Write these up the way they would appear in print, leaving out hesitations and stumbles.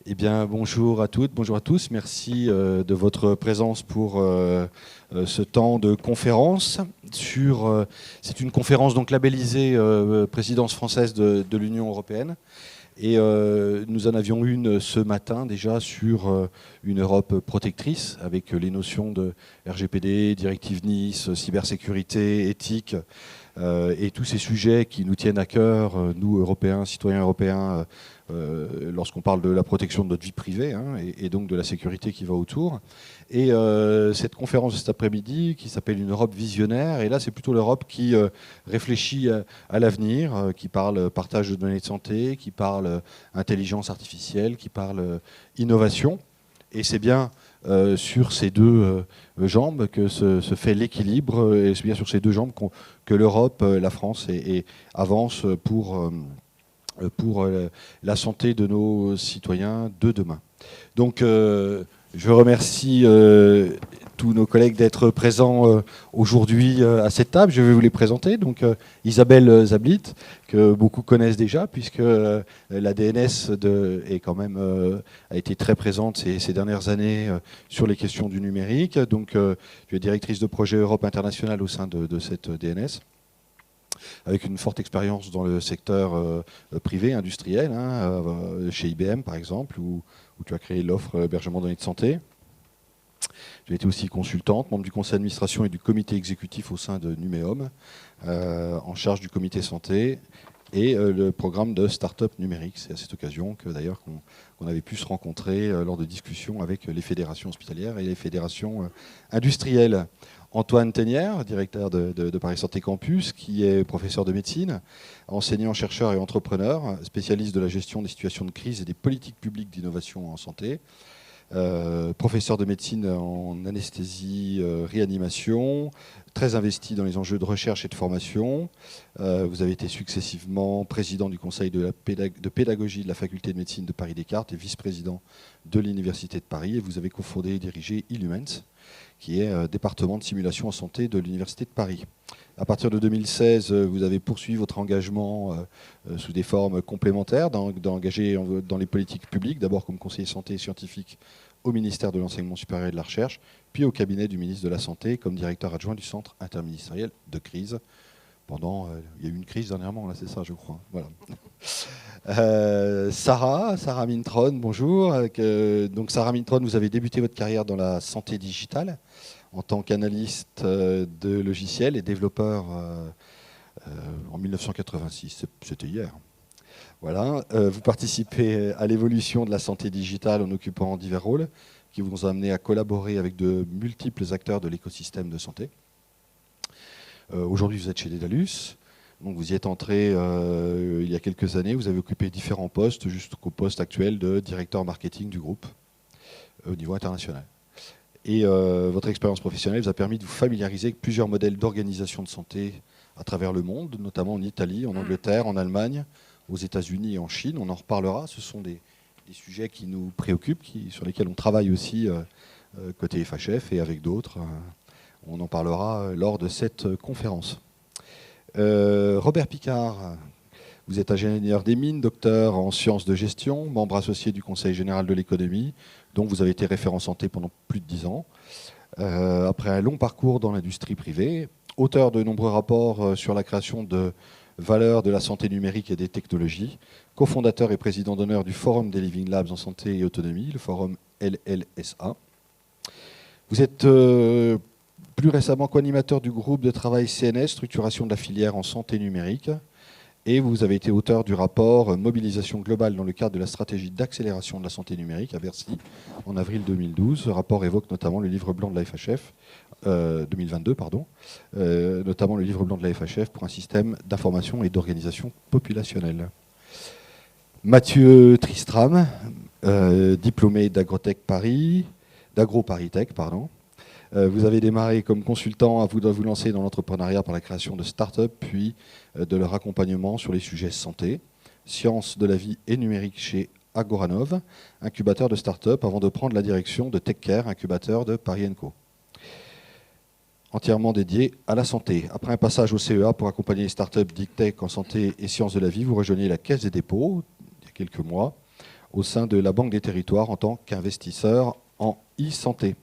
Eh bien, bonjour à toutes, bonjour à tous. Merci de votre présence pour ce temps de conférence. C'est une conférence donc labellisée présidence française de l'Union européenne. Et nous en avions une ce matin déjà sur une Europe protectrice, avec les notions de RGPD, directive Nice, cybersécurité, éthique, et tous ces sujets qui nous tiennent à cœur, nous, Européens, citoyens européens, lorsqu'on parle de la protection de notre vie privée, hein, et donc de la sécurité qui va autour. Et cette conférence de cet après-midi, qui s'appelle une Europe visionnaire, et là c'est plutôt l'Europe qui réfléchit à l'avenir, qui parle partage de données de santé, qui parle intelligence artificielle, qui parle innovation. Et c'est bien sur ces deux jambes que se fait l'équilibre, et c'est bien sur ces deux jambes que l'Europe, la France avance pour la santé de nos citoyens de demain. Donc je remercie tous nos collègues d'être présents aujourd'hui à cette table. Je vais vous les présenter. Donc Isabelle Zablit, que beaucoup connaissent déjà, puisque la DNS est quand même, a été très présente ces dernières années sur les questions du numérique. Donc je suis directrice de projet Europe internationale au sein de cette DNS, avec une forte expérience dans le secteur privé, industriel, hein, chez IBM par exemple, où tu as créé l'offre hébergement données de santé. J'ai été aussi consultante, membre du conseil d'administration et du comité exécutif au sein de Numéum, en charge du comité santé et le programme de start-up numérique. C'est à cette occasion que d'ailleurs qu'on avait pu se rencontrer lors de discussions avec les fédérations hospitalières et les fédérations industrielles. Antoine Tenière, directeur de Paris Santé Campus, qui est professeur de médecine, enseignant, chercheur et entrepreneur, spécialiste de la gestion des situations de crise et des politiques publiques d'innovation en santé, professeur de médecine en anesthésie, réanimation, très investi dans les enjeux de recherche et de formation. Vous avez été successivement président du conseil de pédagogie de la faculté de médecine de Paris-Descartes et vice-président de l'Université de Paris. Et vous avez cofondé et dirigé Illumens, qui est département de simulation en santé de l'Université de Paris. À partir de 2016, vous avez poursuivi votre engagement sous des formes complémentaires, d'engager dans les politiques publiques, d'abord comme conseiller santé scientifique au ministère de l'Enseignement supérieur et de la Recherche, puis au cabinet du ministre de la Santé comme directeur adjoint du centre interministériel de crise. Il y a eu une crise dernièrement, là, c'est ça, je crois. Voilà. Sarah Mintron, bonjour. Donc Sarah Mintron, vous avez débuté votre carrière dans la santé digitale en tant qu'analyste de logiciels et développeur en 1986. C'était hier. Voilà. Vous participez à l'évolution de la santé digitale en occupant divers rôles qui vous ont amené à collaborer avec de multiples acteurs de l'écosystème de santé. Aujourd'hui, vous êtes chez Dedalus. Donc vous y êtes entré il y a quelques années. Vous avez occupé différents postes jusqu'au poste actuel de directeur marketing du groupe au niveau international. Et votre expérience professionnelle vous a permis de vous familiariser avec plusieurs modèles d'organisation de santé à travers le monde, notamment en Italie, en Angleterre, en Allemagne, aux États-Unis et en Chine. On en reparlera. Ce sont des sujets qui nous préoccupent, sur lesquels on travaille aussi côté FHF et avec d'autres. On en parlera lors de cette conférence. Robert Picard, vous êtes ingénieur des mines, docteur en sciences de gestion, membre associé du Conseil général de l'économie, dont vous avez été référent santé pendant plus de 10 ans. Après un long parcours dans l'industrie privée, auteur de nombreux rapports sur la création de valeurs de la santé numérique et des technologies, cofondateur et président d'honneur du Forum des Living Labs en santé et autonomie, le forum LLSA. Vous êtes plus récemment co-animateur du groupe de travail CNS, structuration de la filière en santé numérique, et vous avez été auteur du rapport Mobilisation globale dans le cadre de la stratégie d'accélération de la santé numérique à Bercy en avril 2012. Ce rapport évoque notamment le livre blanc de la FHF, 2022, pardon, notamment le livre blanc de la FHF pour un système d'information et d'organisation populationnelle. Mathieu Tristram, diplômé d'Agro-Paris Tech, pardon. Vous avez démarré comme consultant à vous lancer dans l'entrepreneuriat par la création de start-up, puis de leur accompagnement sur les sujets santé, sciences de la vie et numérique chez Agoranov, incubateur de start-up, avant de prendre la direction de TechCare, incubateur de Paris & Co. Entièrement dédié à la santé. Après un passage au CEA pour accompagner les start-up Deep Tech en santé et sciences de la vie, vous rejoignez la Caisse des dépôts, il y a quelques mois, au sein de la Banque des Territoires en tant qu'investisseur en e-santé.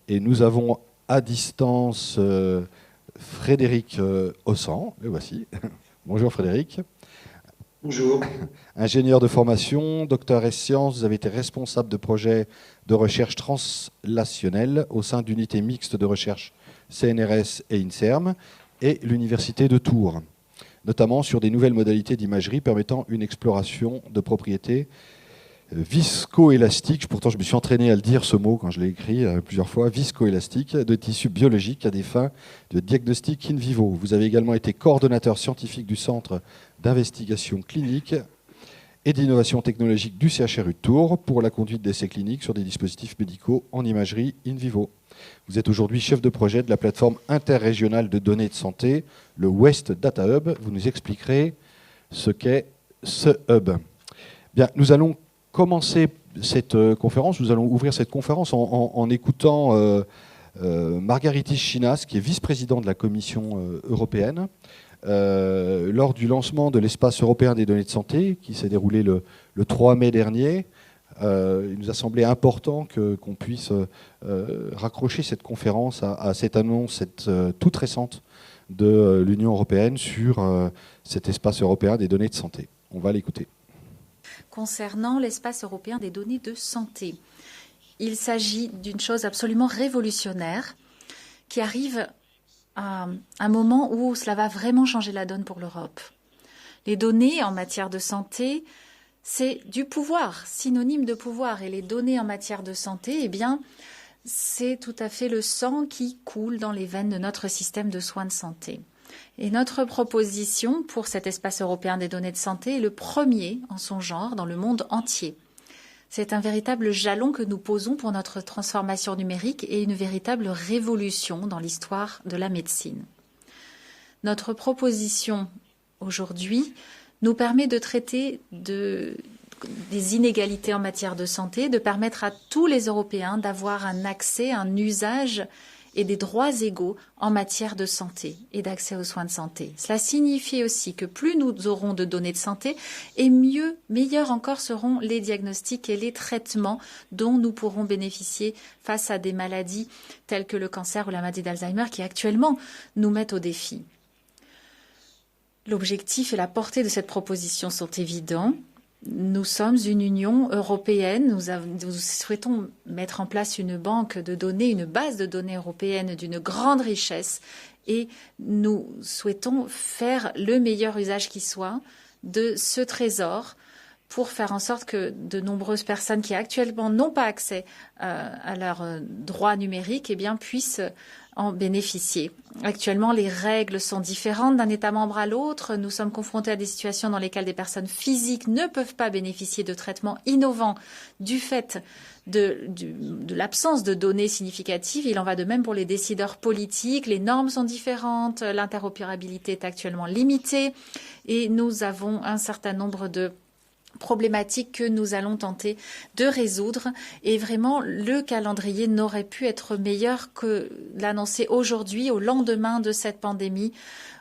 Et nous avons à distance Frédéric Ossan, le voici. Bonjour Frédéric. Bonjour. Ingénieur de formation, docteur ès sciences, vous avez été responsable de projets de recherche translationnelle au sein d'unités mixtes de recherche CNRS et INSERM et l'Université de Tours, notamment sur des nouvelles modalités d'imagerie permettant une exploration de propriétés viscoélastiques. Pourtant, je me suis entraîné à le dire, ce mot, quand je l'ai écrit plusieurs fois, viscoélastiques, de tissus biologiques à des fins de diagnostic in vivo. Vous avez également été coordonnateur scientifique du Centre d'investigation clinique et d'innovation technologique du CHRU de Tours pour la conduite d'essais cliniques sur des dispositifs médicaux en imagerie in vivo. Vous êtes aujourd'hui chef de projet de la plateforme interrégionale de données de santé, le West Data Hub. Vous nous expliquerez ce qu'est ce hub. Bien, nous allons commencer cette conférence, nous allons ouvrir cette conférence en écoutant Margaritis Schinas, qui est vice-président de la Commission européenne, lors du lancement de l'espace européen des données de santé, qui s'est déroulé le 3 mai dernier. Il nous a semblé important qu'on puisse raccrocher cette conférence à cette annonce toute récente de l'Union européenne sur cet espace européen des données de santé. On va l'écouter. Concernant l'espace européen des données de santé, il s'agit d'une chose absolument révolutionnaire qui arrive à un moment où cela va vraiment changer la donne pour l'Europe. Les données en matière de santé, c'est du pouvoir, synonyme de pouvoir. Et les données en matière de santé, eh bien, c'est tout à fait le sang qui coule dans les veines de notre système de soins de santé. Et notre proposition pour cet espace européen des données de santé est le premier en son genre dans le monde entier. C'est un véritable jalon que nous posons pour notre transformation numérique et une véritable révolution dans l'histoire de la médecine. Notre proposition aujourd'hui nous permet de traiter des inégalités en matière de santé, de permettre à tous les Européens d'avoir un accès, un usage et des droits égaux en matière de santé et d'accès aux soins de santé. Cela signifie aussi que plus nous aurons de données de santé et meilleurs encore seront les diagnostics et les traitements dont nous pourrons bénéficier face à des maladies telles que le cancer ou la maladie d'Alzheimer qui actuellement nous mettent au défi. L'objectif et la portée de cette proposition sont évidents. Nous sommes une Union européenne, nous souhaitons mettre en place une banque de données, une base de données européenne d'une grande richesse et nous souhaitons faire le meilleur usage qui soit de ce trésor pour faire en sorte que de nombreuses personnes qui actuellement n'ont pas accès à leurs droits numériques eh bien, puissent en bénéficier. Actuellement, les règles sont différentes d'un État membre à l'autre. Nous sommes confrontés à des situations dans lesquelles des personnes physiques ne peuvent pas bénéficier de traitements innovants du fait de l'absence de données significatives. Il en va de même pour les décideurs politiques. Les normes sont différentes, l'interopérabilité est actuellement limitée et nous avons un certain nombre de problématiques que nous allons tenter de résoudre et vraiment le calendrier n'aurait pu être meilleur que l'annoncer aujourd'hui au lendemain de cette pandémie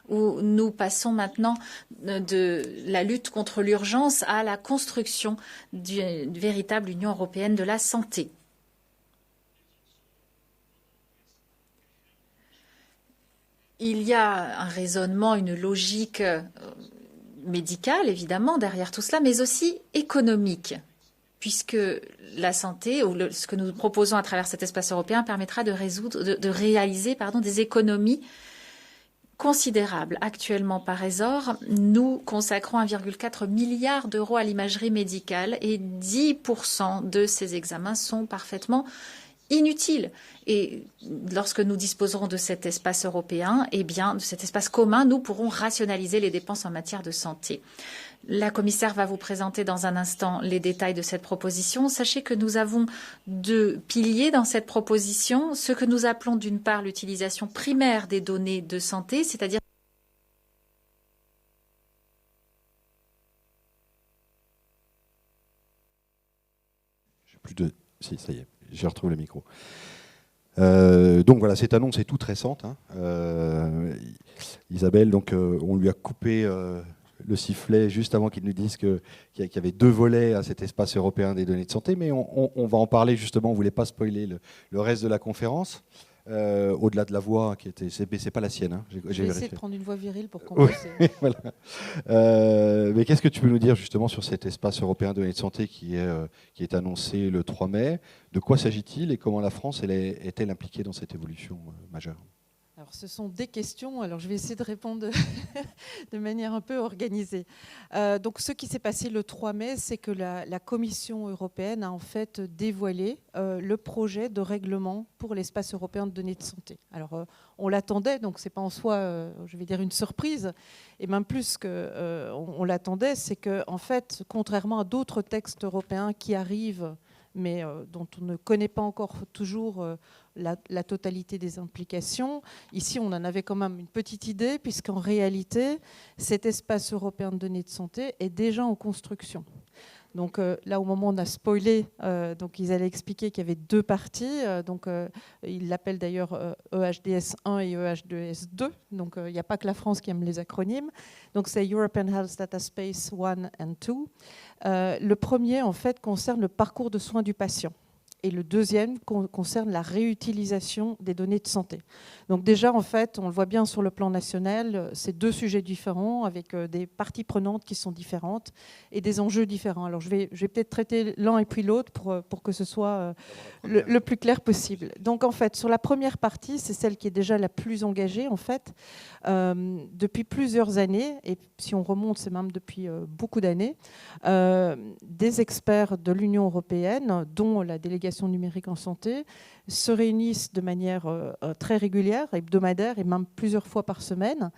où nous passons maintenant de la lutte contre l'urgence à la construction d'une véritable Union européenne de la santé. Il y a un raisonnement, une logique médicale, évidemment, derrière tout cela, mais aussi économique, puisque la santé, ou ce que nous proposons à travers cet espace européen, permettra de réaliser des économies considérables. Actuellement, par Esor, nous consacrons 1,4 milliard d'euros à l'imagerie médicale et 10% de ces examens sont parfaitement inutile. Et lorsque nous disposerons de cet espace européen, eh bien, de cet espace commun, nous pourrons rationaliser les dépenses en matière de santé. La commissaire va vous présenter dans un instant les détails de cette proposition. Sachez que nous avons deux piliers dans cette proposition. Ce que nous appelons d'une part l'utilisation primaire des données de santé, c'est-à-dire Si, ça y est, j'ai retrouvé le micro. Donc voilà, cette annonce est toute récente. Isabelle, donc, on lui a coupé le sifflet juste avant qu'ils nous disent qu'il y avait 2 volets à cet espace européen des données de santé, mais on va en parler justement, on ne voulait pas spoiler le reste de la conférence. Au-delà de la voix qui était, c'est pas la sienne. Hein, j'ai essayé de prendre une voix virile pour compenser. Oui, voilà. Mais qu'est-ce que tu peux nous dire justement sur cet espace européen de données de santé qui est annoncé le 3 mai? De quoi s'agit-il et comment la France est-elle impliquée dans cette évolution majeure? Alors, ce sont des questions. Alors, je vais essayer de répondre de manière un peu organisée. Donc, ce qui s'est passé le 3 mai, c'est que la Commission européenne a en fait dévoilé le projet de règlement pour l'espace européen de données de santé. Alors, on l'attendait, donc c'est pas en soi, je vais dire, une surprise. Et même plus que on l'attendait, c'est que en fait, contrairement à d'autres textes européens qui arrivent, mais dont on ne connaît pas encore toujours la totalité des implications. Ici, on en avait quand même une petite idée, puisqu'en réalité, cet espace européen de données de santé est déjà en construction. Donc là, au moment où on a spoilé, donc ils allaient expliquer qu'il y avait 2 parties. Ils l'appellent d'ailleurs EHDS 1 et EHDS 2. Donc il n'y a pas que la France qui aime les acronymes. Donc c'est European Health Data Space 1 and 2. Le premier, en fait, concerne le parcours de soins du patient. Et le deuxième concerne la réutilisation des données de santé. Donc déjà, en fait, on le voit bien sur le plan national, c'est 2 sujets différents avec des parties prenantes qui sont différentes et des enjeux différents. Alors je vais peut-être traiter l'un et puis l'autre pour que ce soit le plus clair possible. Donc en fait, sur la première partie, c'est celle qui est déjà la plus engagée, en fait. Depuis plusieurs années, et si on remonte, c'est même depuis beaucoup d'années, des experts de l'Union européenne, dont la délégation numérique en santé, se réunissent de manière très régulière, hebdomadaire et même plusieurs fois par semaine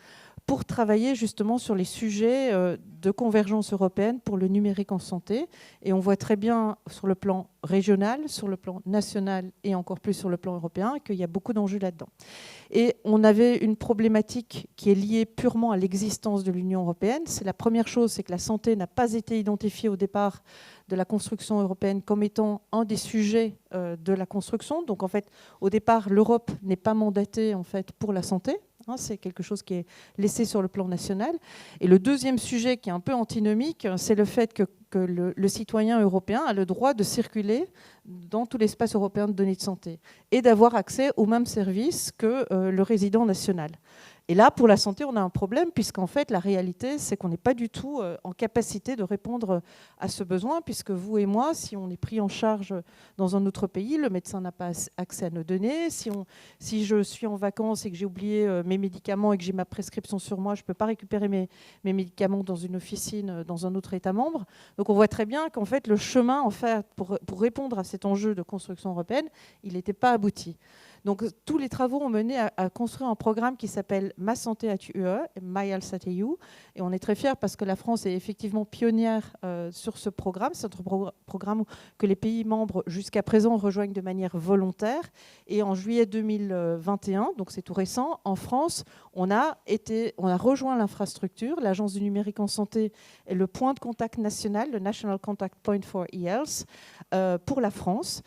pour travailler justement sur les sujets de convergence européenne pour le numérique en santé. Et on voit très bien sur le plan régional, sur le plan national et encore plus sur le plan européen qu'il y a beaucoup d'enjeux là-dedans. Et on avait une problématique qui est liée purement à l'existence de l'Union européenne. C'est la première chose, c'est que la santé n'a pas été identifiée au départ de la construction européenne comme étant un des sujets de la construction. Donc en fait, au départ, l'Europe n'est pas mandatée en fait pour la santé. C'est quelque chose qui est laissé sur le plan national. Et le deuxième sujet qui est un peu antinomique, c'est le fait que le citoyen européen a le droit de circuler dans tout l'espace européen de données de santé et d'avoir accès aux mêmes services que le résident national. Et là, pour la santé, on a un problème, puisqu'en fait, la réalité, c'est qu'on n'est pas du tout en capacité de répondre à ce besoin, puisque vous et moi, si on est pris en charge dans un autre pays, le médecin n'a pas accès à nos données. Si je suis en vacances et que j'ai oublié mes médicaments et que j'ai ma prescription sur moi, je ne peux pas récupérer mes médicaments dans une officine dans un autre État membre. Donc on voit très bien qu'en fait, le chemin en fait, pour répondre à cet enjeu de construction européenne, il n'était pas abouti. Donc tous les travaux ont mené à construire un programme qui s'appelle Ma Santé at UE, My Health at EU. Et on est très fiers parce que la France est effectivement pionnière sur ce programme. C'est un programme que les pays membres jusqu'à présent rejoignent de manière volontaire. Et en juillet 2021, donc c'est tout récent, en France, on a rejoint l'infrastructure. L'Agence du numérique en santé est le point de contact national, le National Contact Point for e-Health, pour la France.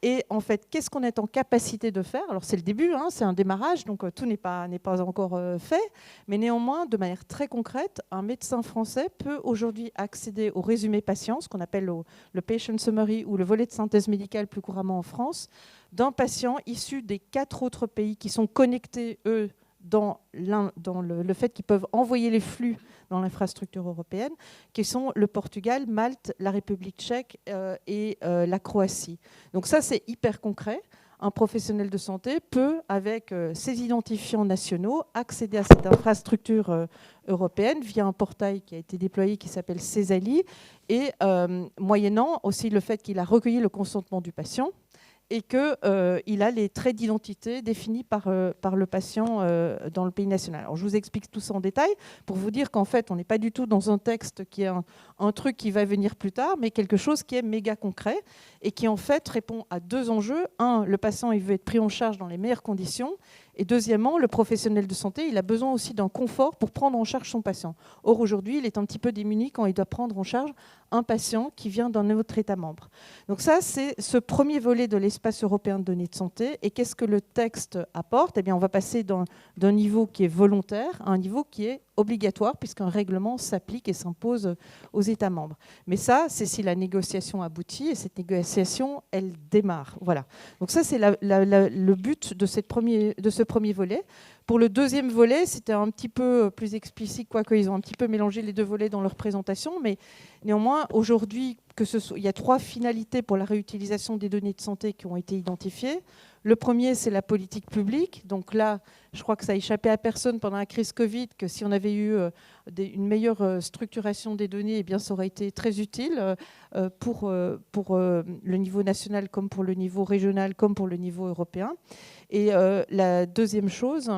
Et en fait, qu'est-ce qu'on est en capacité de faire? Alors c'est le début, c'est un démarrage, donc tout n'est pas encore fait. Mais néanmoins, de manière très concrète, un médecin français peut aujourd'hui accéder au résumé patient, ce qu'on appelle le patient summary ou le volet de synthèse médicale plus couramment en France, d'un patient issu des 4 autres pays qui sont connectés, eux, dans le fait qu'ils peuvent envoyer les flux dans l'infrastructure européenne, qui sont le Portugal, Malte, la République tchèque et la Croatie. Donc ça, c'est hyper concret. Un professionnel de santé peut, avec ses identifiants nationaux, accéder à cette infrastructure européenne via un portail qui a été déployé qui s'appelle Césali, et moyennant aussi le fait qu'il a recueilli le consentement du patient, et qu'il a les traits d'identité définis par le patient dans le pays national. Alors, je vous explique tout ça en détail pour vous dire qu'en fait, on n'est pas du tout dans un texte qui est un truc qui va venir plus tard, mais quelque chose qui est méga concret et qui, en fait, répond à 2 enjeux. Un, le patient, il veut être pris en charge dans les meilleures conditions. Et deuxièmement, le professionnel de santé, il a besoin aussi d'un confort pour prendre en charge son patient. Or, aujourd'hui, il est un petit peu démuni quand il doit prendre en charge un patient qui vient d'un autre État membre. Donc ça, c'est ce premier volet de l'espace européen de données de santé. Et qu'est-ce que le texte apporte? Eh bien, on va passer d'un niveau qui est volontaire à un niveau qui est obligatoire puisqu'un règlement s'applique et s'impose aux États membres. Mais ça, c'est si la négociation aboutit et cette négociation, elle démarre. Voilà. Donc ça, c'est le but de ce premier volet. Pour le deuxième volet, c'était un petit peu plus explicite, quoique ils ont un petit peu mélangé les deux volets dans leur présentation, mais néanmoins, aujourd'hui, il y a 3 finalités pour la réutilisation des données de santé qui ont été identifiées. Le premier, c'est la politique publique. Donc là, je crois que ça a échappé à personne pendant la crise Covid, que si on avait eu une meilleure structuration des données, eh bien, ça aurait été très utile pour le niveau national, comme pour le niveau régional, comme pour le niveau européen. Et la deuxième chose,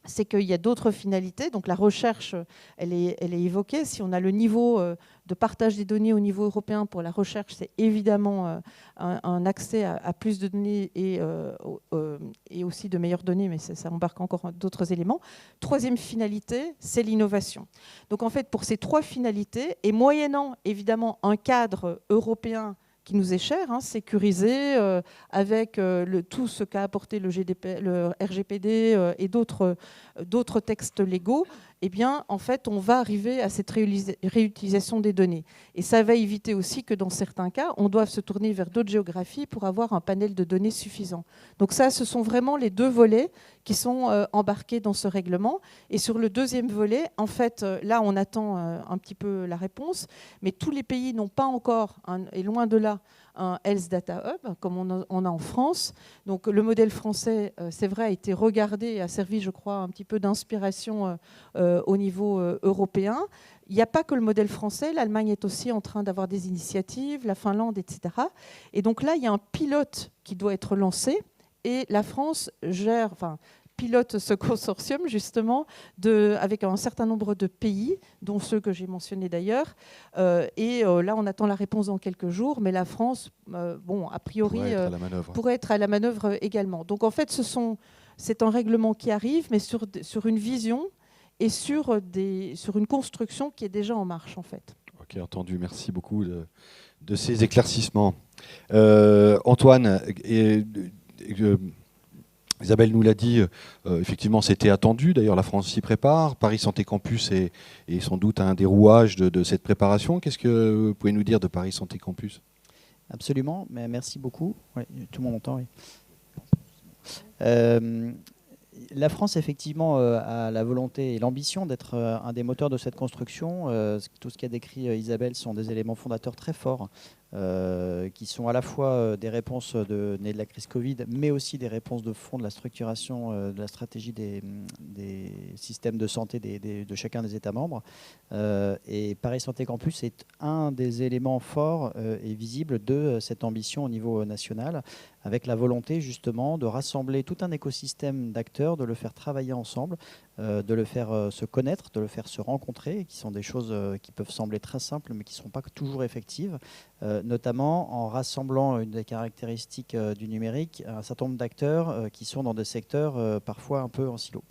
c'est qu'il y a d'autres finalités. Donc la recherche, elle est évoquée. Si on a le niveau de partage des données au niveau européen pour la recherche, c'est évidemment un accès à plus de données et aussi de meilleures données, mais ça embarque encore d'autres éléments. Troisième finalité, c'est l'innovation. Donc en fait, pour ces 3 finalités, et moyennant évidemment un cadre européen qui nous est cher, sécurisé, avec tout ce qu'a apporté le RGPD et d'autres textes légaux, eh bien, en fait, on va arriver à cette réutilisation des données. Et ça va éviter aussi que, dans certains cas, on doive se tourner vers d'autres géographies pour avoir un panel de données suffisant. Donc ça, ce sont vraiment les 2 volets qui sont embarqués dans ce règlement. Et sur le deuxième volet, en fait, là, on attend un petit peu la réponse, mais tous les pays n'ont pas encore, et loin de là, un Health Data Hub, comme on a en France. Donc le modèle français, c'est vrai, a été regardé et a servi, je crois, un petit peu d'inspiration au niveau européen. Il n'y a pas que le modèle français, l'Allemagne est aussi en train d'avoir des initiatives, la Finlande, etc. Et donc là, il y a un pilote qui doit être lancé et la France pilote ce consortium justement avec un certain nombre de pays, dont ceux que j'ai mentionnés d'ailleurs. Là, on attend la réponse dans quelques jours, mais la France, a priori, pourrait être à la manœuvre également. Donc en fait, c'est un règlement qui arrive, mais sur une vision et sur une construction qui est déjà en marche en fait. Ok, entendu. Merci beaucoup de ces éclaircissements. Antoine, Isabelle nous l'a dit, effectivement c'était attendu, d'ailleurs la France s'y prépare, Paris Santé Campus est sans doute un des rouages de cette préparation. Qu'est-ce que vous pouvez nous dire de Paris Santé Campus ? Absolument, mais merci beaucoup. Oui, tout le monde entend, oui. La France, effectivement, a la volonté et l'ambition d'être un des moteurs de cette construction. Tout ce qu'a décrit Isabelle sont des éléments fondateurs très forts qui sont à la fois des réponses nées de la crise Covid, mais aussi des réponses de fond de la structuration de la stratégie des systèmes de santé de chacun des États membres. Et Paris Santé Campus est un des éléments forts et visibles de cette ambition au niveau national, avec la volonté justement de rassembler tout un écosystème d'acteurs, de le faire travailler ensemble, de le faire se connaître, de le faire se rencontrer, qui sont des choses qui peuvent sembler très simples, mais qui ne sont pas toujours effectives, notamment en rassemblant une des caractéristiques du numérique, un certain nombre d'acteurs qui sont dans des secteurs parfois un peu en silo.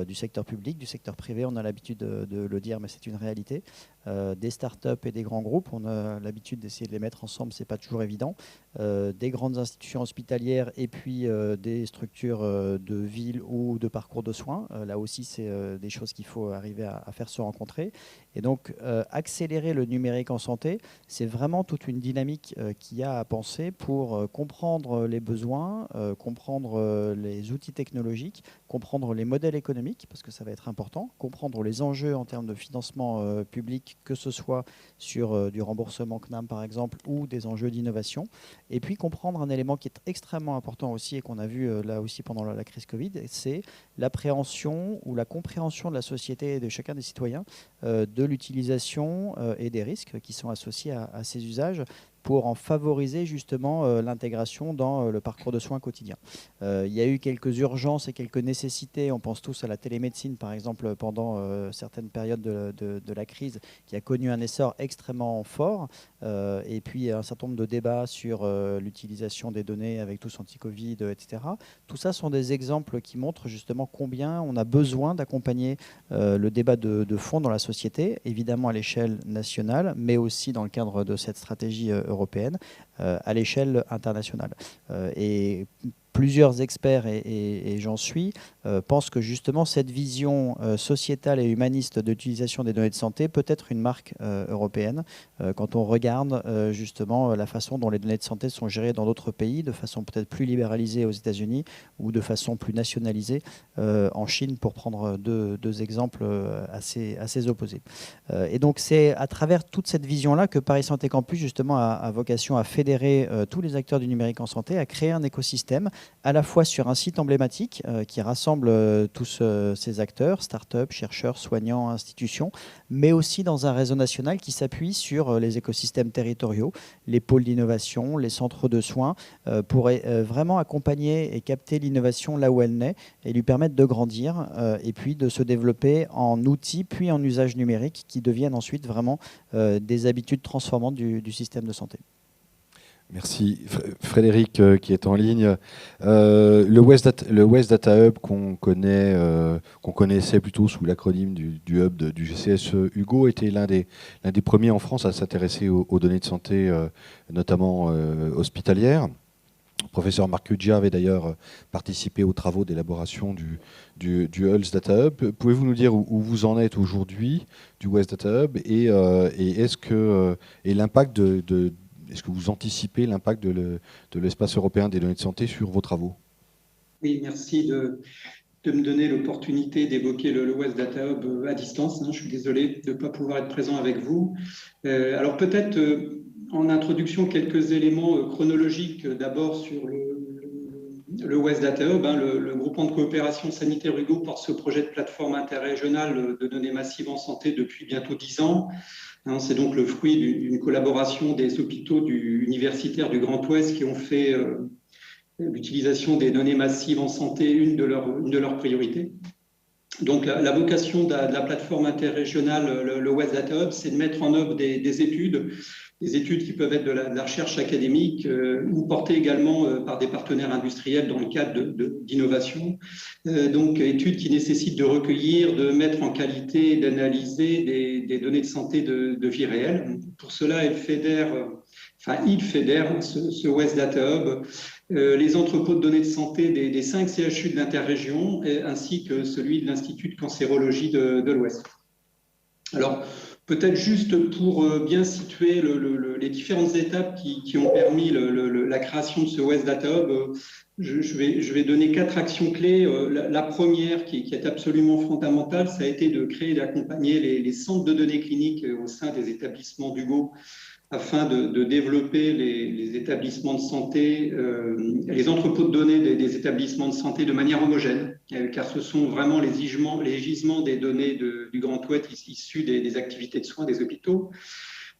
Du secteur public, du secteur privé, on a l'habitude de le dire, mais c'est une réalité. Des startups et des grands groupes, on a l'habitude d'essayer de les mettre ensemble, c'est pas toujours évident. Des grandes institutions hospitalières et puis des structures de ville ou de parcours de soins. Là aussi, c'est des choses qu'il faut arriver à faire se rencontrer. Et donc, accélérer le numérique en santé, c'est vraiment toute une dynamique qu'il y a à penser pour comprendre les besoins, comprendre les outils technologiques, comprendre les modèles économiques, parce que ça va être important, comprendre les enjeux en termes de financement public, que ce soit sur du remboursement CNAM par exemple, ou des enjeux d'innovation, et puis comprendre un élément qui est extrêmement important aussi, et qu'on a vu là aussi pendant la crise Covid, c'est l'appréhension ou la compréhension de la société et de chacun des citoyens de l'utilisation et des risques qui sont associés à ces usages, pour en favoriser justement l'intégration dans le parcours de soins quotidien. Il y a eu quelques urgences et quelques nécessités. On pense tous à la télémédecine, par exemple, pendant certaines périodes de la crise, qui a connu un essor extrêmement fort. Et puis un certain nombre de débats sur l'utilisation des données avec tous anti-Covid, etc. Tout ça sont des exemples qui montrent justement combien on a besoin d'accompagner le débat de fond dans la société, évidemment à l'échelle nationale, mais aussi dans le cadre de cette stratégie européenne, à l'échelle internationale. Et plusieurs experts, et j'en suis, pensent que justement cette vision sociétale et humaniste d'utilisation des données de santé peut être une marque européenne quand on regarde justement la façon dont les données de santé sont gérées dans d'autres pays, de façon peut-être plus libéralisée aux États-Unis ou de façon plus nationalisée en Chine, pour prendre deux exemples assez opposés. Et donc c'est à travers toute cette vision-là que Paris Santé Campus justement a vocation à fédérer tous les acteurs du numérique en santé, à créer un écosystème à la fois sur un site emblématique qui rassemble tous ces acteurs, start-up, chercheurs, soignants, institutions, mais aussi dans un réseau national qui s'appuie sur les écosystèmes territoriaux, les pôles d'innovation, les centres de soins, pour vraiment accompagner et capter l'innovation là où elle naît et lui permettre de grandir et puis de se développer en outils puis en usages numériques qui deviennent ensuite vraiment des habitudes transformantes du système de santé. Merci. Frédéric qui est en ligne. Le West Data Hub qu'on connaissait plutôt sous l'acronyme du hub du GCSE Hugo était l'un des premiers en France à s'intéresser aux données de santé, notamment hospitalières. Le professeur Marc Cuggia avait d'ailleurs participé aux travaux d'élaboration du Hulls Data Hub. Pouvez-vous nous dire où vous en êtes aujourd'hui du West Data Hub et est-ce que l'impact est-ce que vous anticipez l'impact de l'espace européen des données de santé sur vos travaux? Oui, merci de me donner l'opportunité d'évoquer le West Data Hub à distance. Je suis désolé de ne pas pouvoir être présent avec vous. Alors peut-être en introduction quelques éléments chronologiques d'abord sur le West Data Hub. Le groupement de coopération sanitaire Hugo porte ce projet de plateforme interrégionale de données massives en santé depuis bientôt 10 ans. C'est donc le fruit d'une collaboration des hôpitaux universitaires du Grand Ouest qui ont fait l'utilisation des données massives en santé une de leurs priorités. Donc la vocation de la plateforme interrégionale, le West Data Hub, c'est de mettre en œuvre des études qui peuvent être de la recherche académique ou portées également par des partenaires industriels dans le cadre d'innovation. Donc études qui nécessitent de recueillir, de mettre en qualité, d'analyser des données de santé de vie réelle. Pour cela, il fédère ce West Data Hub, les entrepôts de données de santé des 5 CHU de l'interrégion, ainsi que celui de l'Institut de cancérologie de l'Ouest. Alors, peut-être juste pour bien situer les différentes étapes qui ont permis la création de ce West Data Hub, je vais donner 4 actions clés. La première, qui est absolument fondamentale, ça a été de créer et d'accompagner les centres de données cliniques au sein des établissements d'Hugo, afin de développer les établissements de santé, les entrepôts de données des établissements de santé de manière homogène, car ce sont vraiment les gisements des données du Grand Ouest issus des activités de soins des hôpitaux.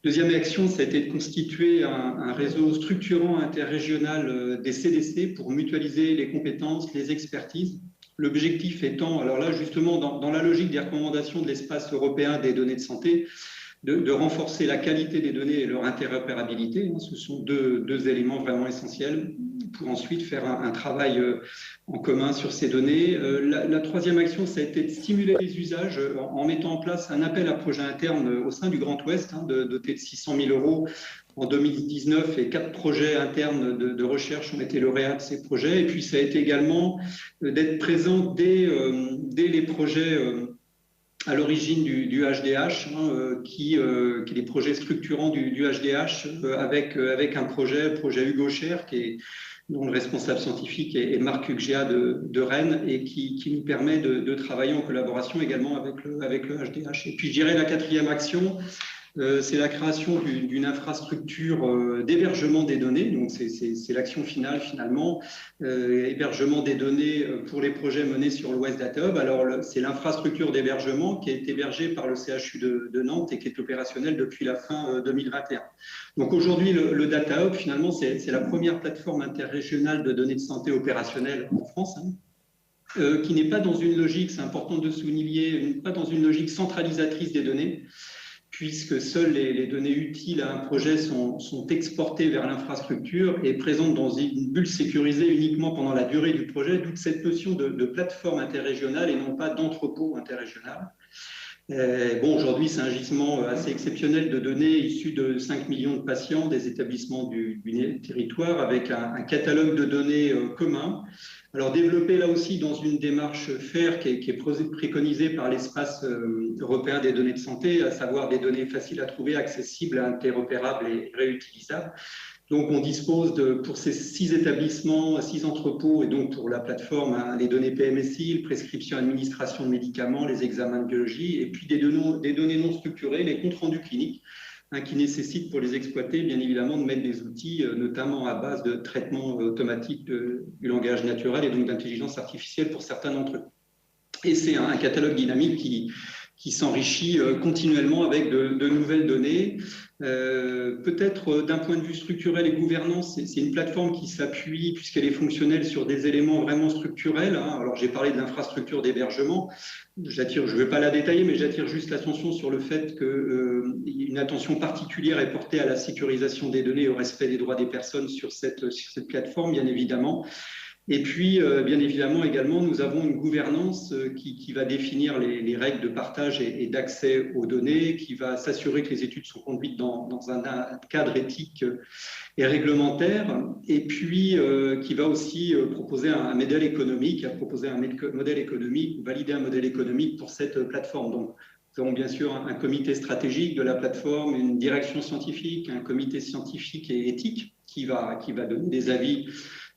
Deuxième action, ça a été de constituer un réseau structurant interrégional des CDC pour mutualiser les compétences, les expertises. L'objectif étant, alors là justement dans la logique des recommandations de l'espace européen des données de santé, de renforcer la qualité des données et leur interopérabilité. Ce sont deux éléments vraiment essentiels pour ensuite faire un travail en commun sur ces données. La troisième action, ça a été de stimuler les usages en mettant en place un appel à projet interne au sein du Grand Ouest, doté de 600 000 € en 2019, et 4 projets internes de recherche ont été lauréats de ces projets. Et puis ça a été également d'être présent dès les projets à l'origine du HDH, qui est les projets structurants du HDH, avec un projet Hugo Cher, dont le responsable scientifique est Marc Cuggia de Rennes, et qui nous permet de travailler en collaboration également avec le HDH. Et puis je dirais la quatrième action, c'est la création d'une infrastructure d'hébergement des données. Donc c'est l'action finale finalement, hébergement des données pour les projets menés sur le West Data Hub. Alors c'est l'infrastructure d'hébergement qui est hébergée par le CHU de Nantes et qui est opérationnelle depuis la fin 2021. Donc aujourd'hui le Data Hub finalement c'est la première plateforme interrégionale de données de santé opérationnelle en France, qui n'est pas dans une logique, c'est important de souligner, pas dans une logique centralisatrice des données, puisque seules les données utiles à un projet sont exportées vers l'infrastructure et présentes dans une bulle sécurisée uniquement pendant la durée du projet, d'où cette notion de plateforme interrégionale et non pas d'entrepôt interrégional. Bon, aujourd'hui, c'est un gisement assez exceptionnel de données issues de 5 millions de patients des établissements du territoire avec un catalogue de données commun. Alors, développé là aussi dans une démarche FAIR qui est préconisée par l'espace européen des données de santé, à savoir des données faciles à trouver, accessibles, interopérables et réutilisables. Donc, on dispose pour ces 6 établissements, 6 entrepôts, et donc pour la plateforme, les données PMSI, les prescriptions, administration de médicaments, les examens de biologie, et puis des données non structurées, les comptes rendus cliniques, qui nécessitent pour les exploiter, bien évidemment, de mettre des outils, notamment à base de traitement automatique du langage naturel et donc d'intelligence artificielle pour certains d'entre eux. Et c'est un catalogue dynamique qui s'enrichit continuellement avec de nouvelles données. Peut-être d'un point de vue structurel et gouvernance, c'est une plateforme qui s'appuie, puisqu'elle est fonctionnelle, sur des éléments vraiment structurels. Alors, j'ai parlé de l'infrastructure d'hébergement. Je ne vais pas la détailler, mais j'attire juste l'attention sur le fait qu'une attention particulière est portée à la sécurisation des données et au respect des droits des personnes sur cette plateforme, bien évidemment. Et puis, bien évidemment, également, nous avons une gouvernance qui va définir les règles de partage et d'accès aux données, qui va s'assurer que les études sont conduites dans un cadre éthique et réglementaire, et puis qui va aussi proposer un modèle économique, ou valider un modèle économique pour cette plateforme. Donc, nous avons bien sûr un comité stratégique de la plateforme, une direction scientifique, un comité scientifique et éthique qui va donner des avis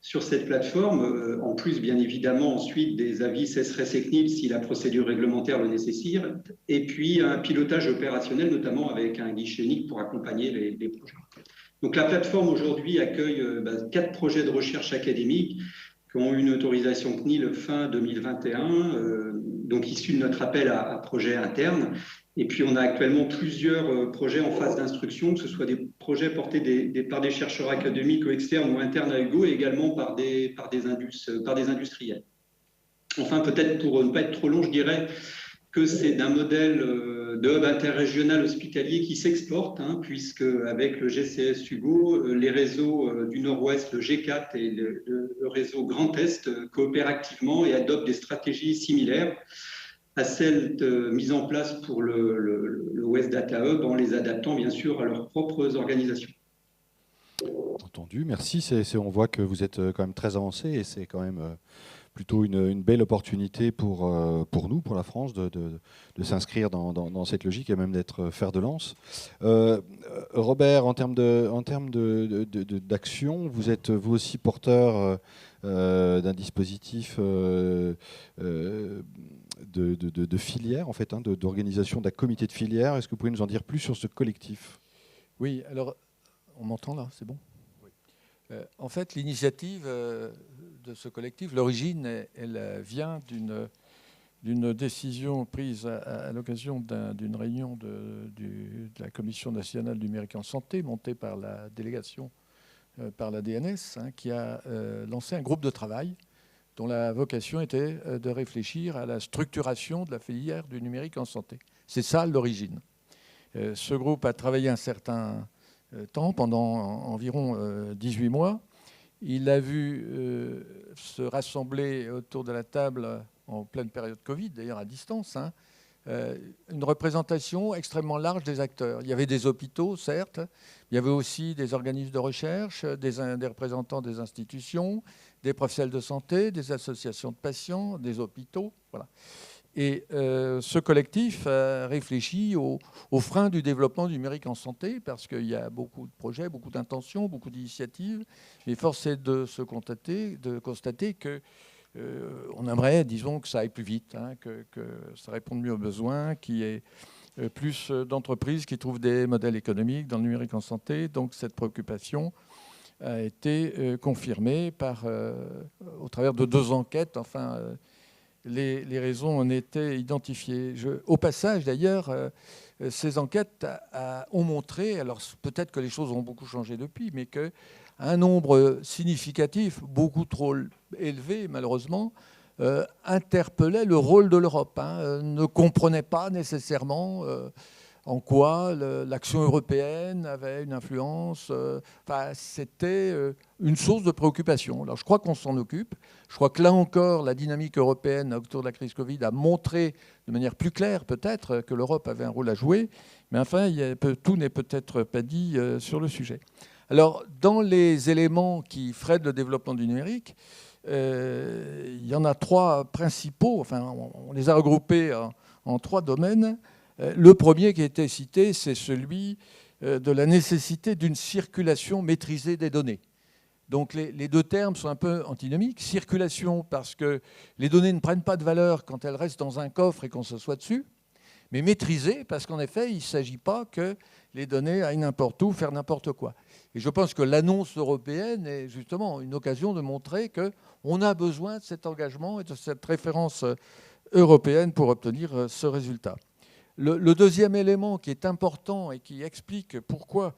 sur cette plateforme, en plus bien évidemment ensuite des avis CESRES-ECNIL si la procédure réglementaire le nécessite, et puis un pilotage opérationnel notamment avec un guichet unique pour accompagner les projets. Donc la plateforme aujourd'hui accueille 4 projets de recherche académique qui ont eu une autorisation CNIL fin 2021, donc issus de notre appel à projet interne. Et puis, on a actuellement plusieurs projets en phase d'instruction, que ce soit des projets portés par des chercheurs académiques ou externes ou internes à Hugo, et également par des industriels. Enfin, peut-être pour ne pas être trop long, je dirais que c'est d'un modèle de hub interrégional hospitalier qui s'exporte, puisque avec le GCS Hugo, les réseaux du Nord-Ouest, le G4 et le réseau Grand Est coopèrent activement et adoptent des stratégies similaires à celles mises en place pour le West Data Hub, en les adaptant bien sûr à leurs propres organisations. Entendu, merci. On voit que vous êtes quand même très avancé et c'est quand même plutôt une belle opportunité pour nous, pour la France, de s'inscrire dans cette logique et même d'être fer de lance. Robert, en termes d'action, vous êtes vous aussi porteur d'un dispositif de filière, en fait, d'organisation d'un comité de filière. Est-ce que vous pouvez nous en dire plus sur ce collectif ? Oui, alors, on m'entend là, c'est bon ? Oui. En fait, l'initiative de ce collectif, l'origine, elle vient d'une décision prise à l'occasion d'une réunion de la Commission nationale du numérique en santé, montée par la délégation par la DNS, qui a lancé un groupe de travail dont la vocation était de réfléchir à la structuration de la filière du numérique en santé. C'est ça l'origine. Ce groupe a travaillé un certain temps, pendant environ 18 mois. Il a vu se rassembler autour de la table, en pleine période Covid, d'ailleurs à distance, une représentation extrêmement large des acteurs. Il y avait des hôpitaux, certes, il y avait aussi des organismes de recherche, des représentants des institutions, des professionnels de santé, des associations de patients, des hôpitaux. Voilà. Et ce collectif a réfléchi aux freins du développement du numérique en santé, parce qu'il y a beaucoup de projets, beaucoup d'intentions, beaucoup d'initiatives, mais force est de constater que on aimerait, disons, que ça aille plus vite, que ça réponde mieux aux besoins, qu'il y ait plus d'entreprises qui trouvent des modèles économiques dans le numérique en santé. Donc cette préoccupation a été confirmée au travers de 2 enquêtes. Enfin, les raisons ont été identifiées. Au passage, d'ailleurs, ces enquêtes ont montré, alors peut-être que les choses ont beaucoup changé depuis, mais qu'un nombre significatif, beaucoup trop élevé malheureusement, interpellait le rôle de l'Europe, ne comprenait pas nécessairement en quoi l'action européenne avait une influence. C'était une source de préoccupation. Alors je crois qu'on s'en occupe. Je crois que là encore, la dynamique européenne autour de la crise Covid a montré de manière plus claire peut-être que l'Europe avait un rôle à jouer. Mais enfin, tout n'est peut-être pas dit sur le sujet. Alors, dans les éléments qui freinent le développement du numérique, il y en a 3 principaux. Enfin, on les a regroupés en 3 domaines. Le premier qui a été cité, c'est celui de la nécessité d'une circulation maîtrisée des données. Donc les 2 termes sont un peu antinomiques. Circulation parce que les données ne prennent pas de valeur quand elles restent dans un coffre et qu'on s'assoit dessus, mais maîtrisée parce qu'en effet, il ne s'agit pas que les données aillent n'importe où, faire n'importe quoi. Et je pense que l'annonce européenne est justement une occasion de montrer qu'on a besoin de cet engagement et de cette référence européenne pour obtenir ce résultat. Le deuxième élément qui est important et qui explique pourquoi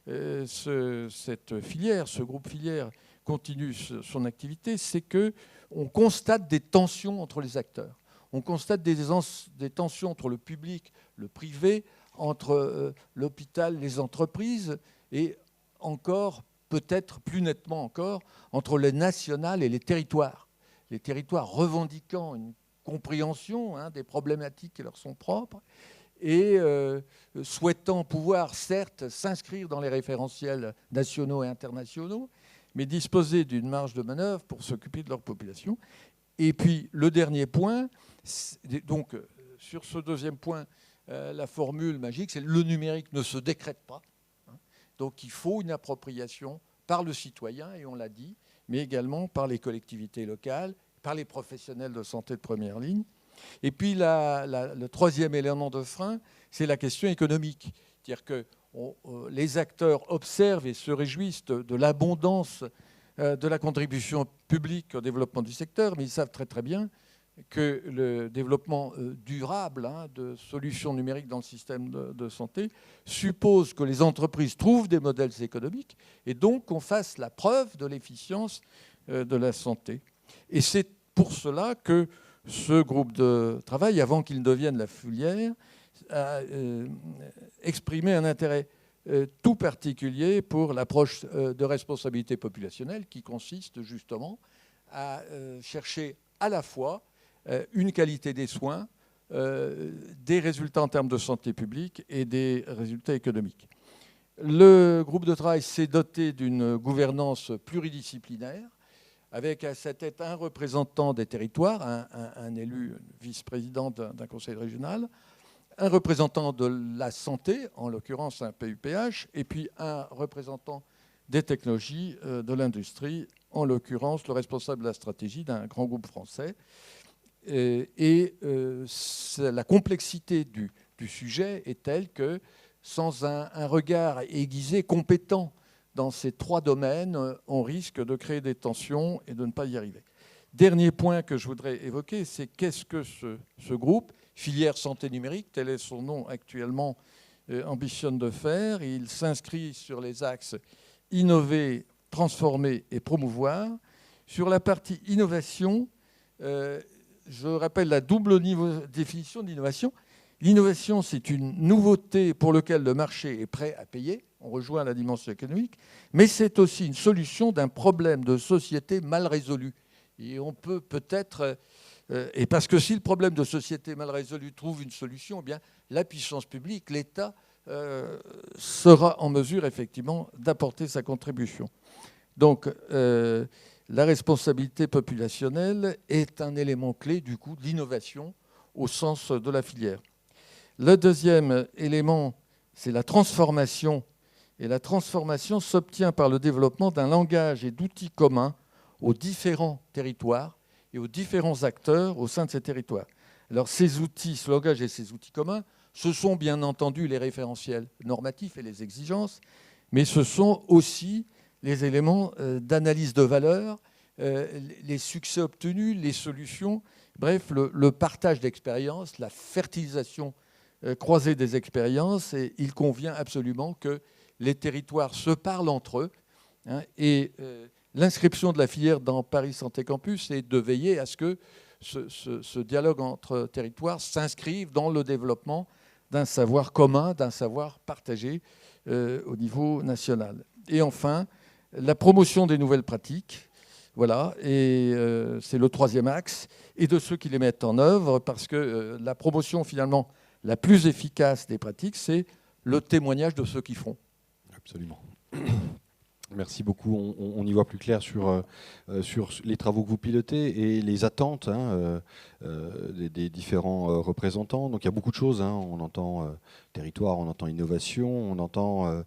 cette filière, ce groupe filière continue son activité, c'est qu'on constate des tensions entre les acteurs. On constate des tensions entre le public, le privé, entre l'hôpital, les entreprises et encore, peut-être plus nettement encore, entre les nationales et les territoires. Les territoires revendiquant une compréhension des problématiques qui leur sont propres et souhaitant pouvoir, certes, s'inscrire dans les référentiels nationaux et internationaux, mais disposer d'une marge de manœuvre pour s'occuper de leur population. Et puis, le dernier point, donc, sur ce deuxième point, la formule magique, c'est le numérique ne se décrète pas. Donc, il faut une appropriation par le citoyen, et on l'a dit, mais également par les collectivités locales, par les professionnels de santé de première ligne. Et puis, le troisième élément de frein, c'est la question économique. C'est-à-dire que les acteurs observent et se réjouissent de l'abondance de la contribution publique au développement du secteur, mais ils savent très très bien que le développement durable de solutions numériques dans le système de santé suppose que les entreprises trouvent des modèles économiques et donc qu'on fasse la preuve de l'efficience de la santé. Et c'est pour cela que ce groupe de travail, avant qu'il ne devienne la filière, a exprimé un intérêt tout particulier pour l'approche de responsabilité populationnelle qui consiste justement à chercher à la fois une qualité des soins, des résultats en termes de santé publique et des résultats économiques. Le groupe de travail s'est doté d'une gouvernance pluridisciplinaire avec à sa tête un représentant des territoires, un élu vice-président d'un conseil régional, un représentant de la santé, en l'occurrence un PUPH, et puis un représentant des technologies de l'industrie, en l'occurrence le responsable de la stratégie d'un grand groupe français. La complexité du sujet est telle que sans un regard aiguisé, compétent dans ces 3 domaines, on risque de créer des tensions et de ne pas y arriver. Dernier point que je voudrais évoquer, c'est qu'est-ce que ce groupe, filière santé numérique, tel est son nom actuellement, ambitionne de faire. Il s'inscrit sur les axes innover, transformer et promouvoir. Sur la partie innovation, je rappelle la double définition d'innovation. L'innovation, c'est une nouveauté pour laquelle le marché est prêt à payer. On rejoint la dimension économique. Mais c'est aussi une solution d'un problème de société mal résolu. Et on peut peut-être... et parce que si le problème de société mal résolu trouve une solution, eh bien, la puissance publique, l'État, sera en mesure effectivement d'apporter sa contribution. Donc, la responsabilité populationnelle est un élément clé du coup de l'innovation au sens de la filière. Le deuxième élément, c'est la transformation. Et la transformation s'obtient par le développement d'un langage et d'outils communs aux différents territoires et aux différents acteurs au sein de ces territoires. Alors ces outils, ce langage et ces outils communs, ce sont bien entendu les référentiels normatifs et les exigences, mais ce sont aussi les éléments d'analyse de valeur, les succès obtenus, les solutions, bref, le partage d'expériences, la fertilisation croisée des expériences. Et il convient absolument que les territoires se parlent entre eux. Et l'inscription de la filière dans Paris Santé Campus est de veiller à ce que ce dialogue entre territoires s'inscrive dans le développement d'un savoir commun, d'un savoir partagé au niveau national. Et enfin, la promotion des nouvelles pratiques, voilà, et c'est le troisième axe, et de ceux qui les mettent en œuvre, parce que la promotion finalement la plus efficace des pratiques, c'est le témoignage de ceux qui font. Absolument. Merci beaucoup. On y voit plus clair sur les travaux que vous pilotez et les attentes des différents représentants. Donc il y a beaucoup de choses. On entend territoire, on entend innovation, on entend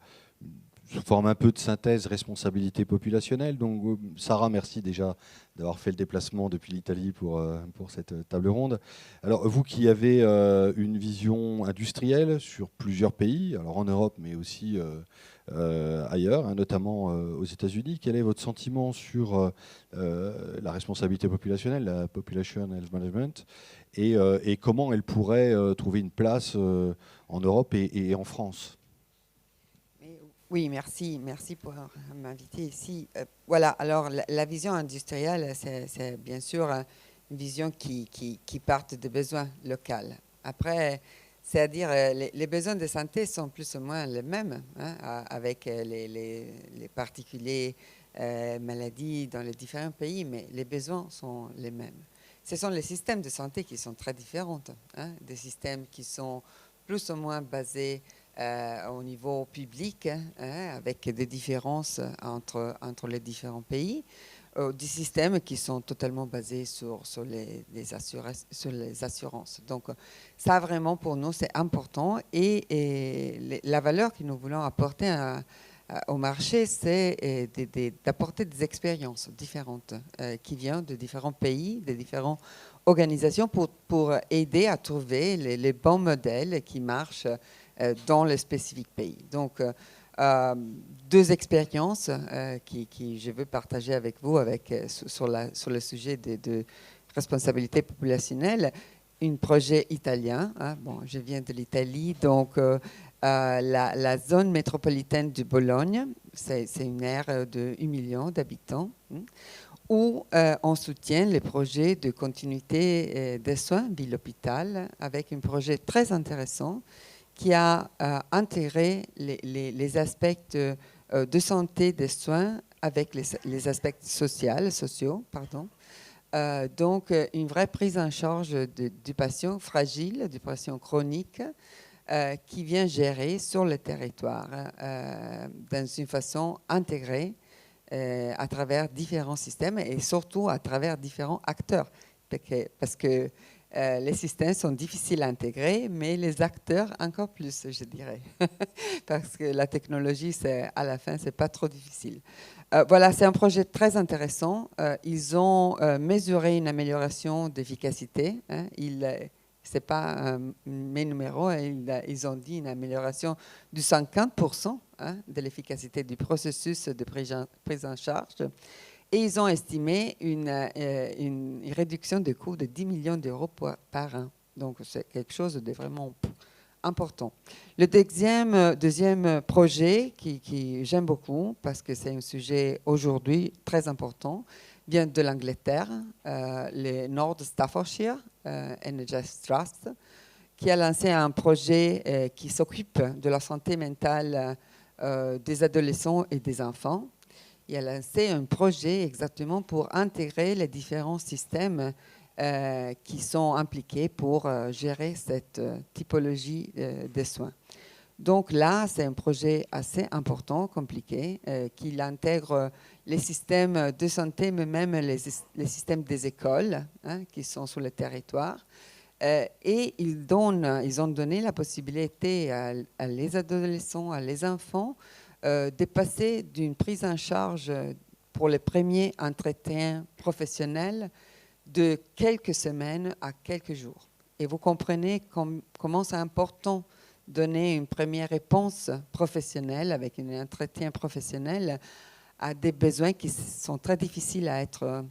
sous forme un peu de synthèse responsabilité populationnelle. Donc Sarah, merci déjà d'avoir fait le déplacement depuis l'Italie pour cette table ronde. Alors vous qui avez une vision industrielle sur plusieurs pays, alors en Europe mais aussi ailleurs, notamment aux États-Unis. Quel est votre sentiment sur la responsabilité populationnelle, la Population Health Management, et comment elle pourrait trouver une place en Europe et en France? Oui, merci pour m'inviter ici. Voilà, alors la vision industrielle, c'est bien sûr une vision qui part des besoins locaux. Après, c'est-à-dire les besoins de santé sont plus ou moins les mêmes, avec les particuliers maladies dans les différents pays, mais les besoins sont les mêmes. Ce sont les systèmes de santé qui sont très différents, des systèmes qui sont plus ou moins basés au niveau public, avec des différences entre les différents pays, des systèmes qui sont totalement basés sur les assurances. Donc ça, vraiment, pour nous, c'est important. Et la valeur que nous voulons apporter au marché, c'est d'apporter des expériences différentes qui viennent de différents pays, de différentes organisations pour aider à trouver les bons modèles qui marchent dans les spécifiques pays. Donc, deux expériences que je veux partager avec vous sur le sujet de responsabilité populationnelle. Un projet italien, bon, je viens de l'Italie, donc la zone métropolitaine de Bologne, c'est une aire de 1 million d'habitants, où on soutient les projets de continuité des soins ville-hôpital avec un projet très intéressant qui a intégré les aspects de santé des soins avec les aspects sociaux. Donc, une vraie prise en charge du patient fragile, du patient chronique, qui vient gérer sur le territoire dans une façon intégrée à travers différents systèmes et surtout à travers différents acteurs. Parce que les systèmes sont difficiles à intégrer, mais les acteurs encore plus, je dirais. Parce que la technologie, à la fin, ce n'est pas trop difficile. Voilà, c'est un projet très intéressant. Ils ont mesuré une amélioration d'efficacité. Ce n'est pas mes numéros. Ils ont dit une amélioration de 50% de l'efficacité du processus de prise en charge. Et ils ont estimé une réduction de coûts de 10 millions d'euros par an. Donc, c'est quelque chose de vraiment important. Le deuxième projet qui j'aime beaucoup, parce que c'est un sujet aujourd'hui très important, vient de l'Angleterre, le North Staffordshire NHS Trust, qui a lancé un projet qui s'occupe de la santé mentale des adolescents et des enfants. Il a lancé un projet exactement pour intégrer les différents systèmes qui sont impliqués pour gérer cette typologie des soins. Donc là, c'est un projet assez important, compliqué, qui intègre les systèmes de santé, mais même les systèmes des écoles qui sont sur le territoire. Et ils ont donné la possibilité à les adolescents, à les enfants, de passer d'une prise en charge pour les premiers entretiens professionnels de quelques semaines à quelques jours. Et vous comprenez comment c'est important de donner une première réponse professionnelle avec un entretien professionnel à des besoins qui sont très difficiles à être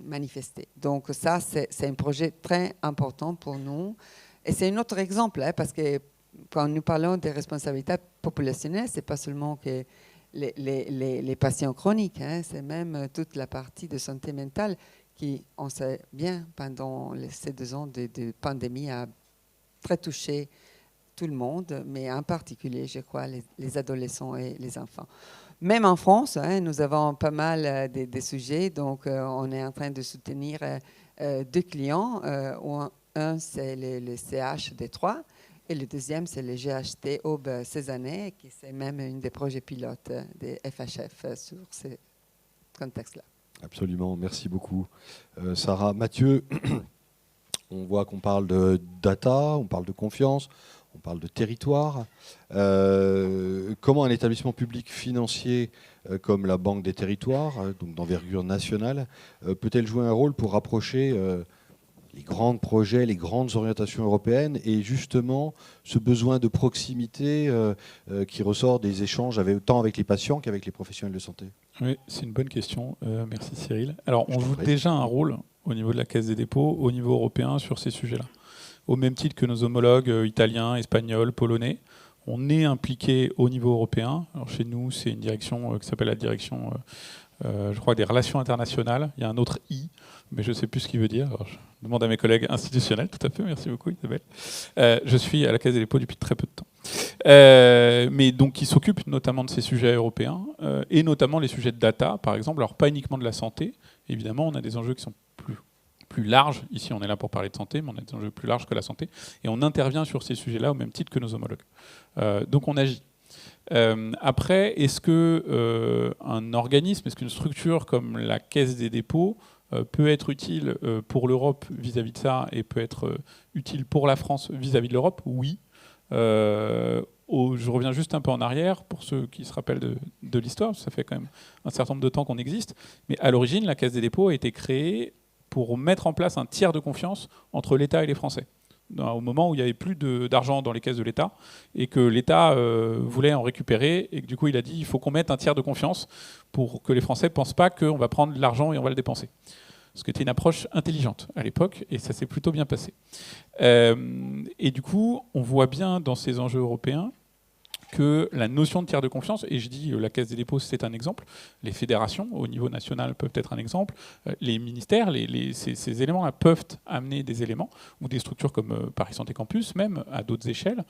manifestés. Donc ça, c'est un projet très important pour nous. Et c'est un autre exemple, parce que quand nous parlons des responsabilités populationnelles, ce n'est pas seulement que les patients chroniques, c'est même toute la partie de santé mentale qui, on sait bien, pendant ces 2 ans de pandémie, a très touché tout le monde, mais en particulier, je crois, les adolescents et les enfants. Même en France, hein, nous avons pas mal des sujets, donc on est en train de soutenir 2 clients. Un, c'est le CH Détroit, et le deuxième, c'est le GHT Aube Cézanne, qui c'est même un des projets pilotes des FHF sur ce contexte-là. Absolument, merci beaucoup. Sarah, Mathieu, on voit qu'on parle de data, on parle de confiance, on parle de territoire. Comment un établissement public financier comme la Banque des Territoires, donc d'envergure nationale, peut-elle jouer un rôle pour rapprocher les grands projets, les grandes orientations européennes et justement ce besoin de proximité qui ressort des échanges tant avec les patients qu'avec les professionnels de santé? Oui, c'est une bonne question. Merci Cyril. Alors, on joue déjà un rôle au niveau de la Caisse des dépôts, au niveau européen, sur ces sujets-là. Au même titre que nos homologues italiens, espagnols, polonais, on est impliqué au niveau européen. Alors, chez nous, c'est une direction qui s'appelle la direction, je crois, des relations internationales. Il y a un autre I, mais je ne sais plus ce qu'il veut dire. Alors, je demande à mes collègues institutionnels, tout à fait. Merci beaucoup, Isabelle. Je suis à la Caisse des dépôts depuis très peu de temps. Mais donc qui s'occupe notamment de ces sujets européens et notamment les sujets de data, par exemple. Alors pas uniquement de la santé, évidemment, on a des enjeux qui sont plus larges. Ici, on est là pour parler de santé, mais on a des enjeux plus larges que la santé. Et on intervient sur ces sujets-là au même titre que nos homologues. Donc on agit. Après, est-ce qu'un organisme, est-ce qu'une structure comme la Caisse des dépôts peut être utile pour l'Europe vis-à-vis de ça et peut être utile pour la France vis-à-vis de l'Europe? Oui. Je reviens juste un peu en arrière pour ceux qui se rappellent de l'histoire, ça fait quand même un certain nombre de temps qu'on existe, mais à l'origine, la Caisse des dépôts a été créée pour mettre en place un tiers de confiance entre l'État et les Français. Au moment où il n'y avait plus d'argent dans les caisses de l'État et que l'État voulait en récupérer et que du coup il a dit il faut qu'on mette un tiers de confiance pour que les Français ne pensent pas qu'on va prendre de l'argent et on va le dépenser. Ce qui était une approche intelligente à l'époque, et ça s'est plutôt bien passé. Et du coup, on voit bien dans ces enjeux européens que la notion de tiers de confiance, et je dis la Caisse des dépôts c'est un exemple, les fédérations au niveau national peuvent être un exemple, les ministères, ces éléments-là peuvent amener des éléments, ou des structures comme Paris Santé Campus, même à d'autres échelles,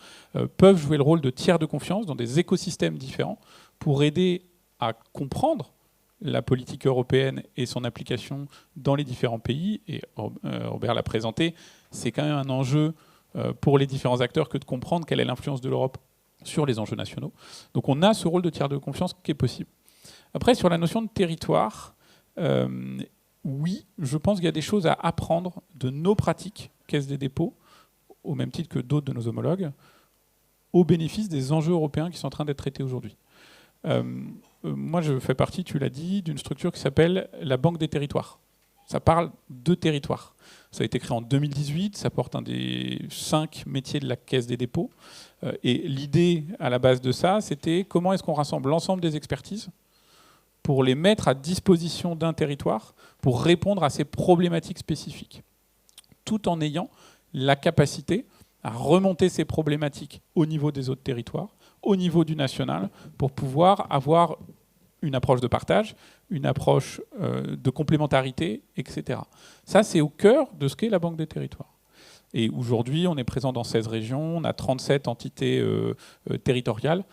peuvent jouer le rôle de tiers de confiance dans des écosystèmes différents pour aider à comprendre la politique européenne et son application dans les différents pays. Et Robert l'a présenté, c'est quand même un enjeu pour les différents acteurs que de comprendre quelle est l'influence de l'Europe sur les enjeux nationaux. Donc on a ce rôle de tiers de confiance qui est possible. Après, sur la notion de territoire, oui, je pense qu'il y a des choses à apprendre de nos pratiques, Caisse des dépôts, au même titre que d'autres de nos homologues, au bénéfice des enjeux européens qui sont en train d'être traités aujourd'hui. Moi, je fais partie, tu l'as dit, d'une structure qui s'appelle la Banque des Territoires. Ça parle de territoire. Ça a été créé en 2018, ça porte un des 5 métiers de la Caisse des dépôts. Et l'idée à la base de ça, c'était comment est-ce qu'on rassemble l'ensemble des expertises pour les mettre à disposition d'un territoire pour répondre à ces problématiques spécifiques, tout en ayant la capacité à remonter ces problématiques au niveau des autres territoires, au niveau du national, pour pouvoir avoir une approche de partage, une approche de complémentarité, etc. Ça, c'est au cœur de ce qu'est la Banque des Territoires. Et aujourd'hui, on est présent dans 16 régions, on a 37 entités territoriales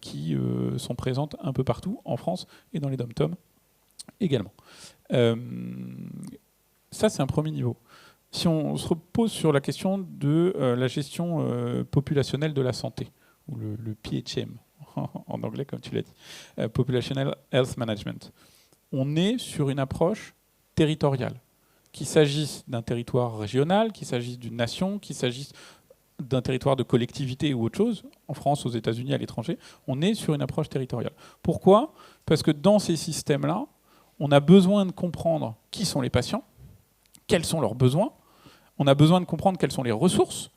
qui sont présentes un peu partout, en France et dans les DOM-TOM également. Ça, c'est un premier niveau. Si on se repose sur la question de la gestion populationnelle de la santé, ou le PHM, en anglais, comme tu l'as dit, Populational Health Management. On est sur une approche territoriale, qu'il s'agisse d'un territoire régional, qu'il s'agisse d'une nation, qu'il s'agisse d'un territoire de collectivité ou autre chose, en France, aux États-Unis, à l'étranger, on est sur une approche territoriale. Pourquoi ? Parce que dans ces systèmes-là, on a besoin de comprendre qui sont les patients, quels sont leurs besoins, on a besoin de comprendre quelles sont les ressources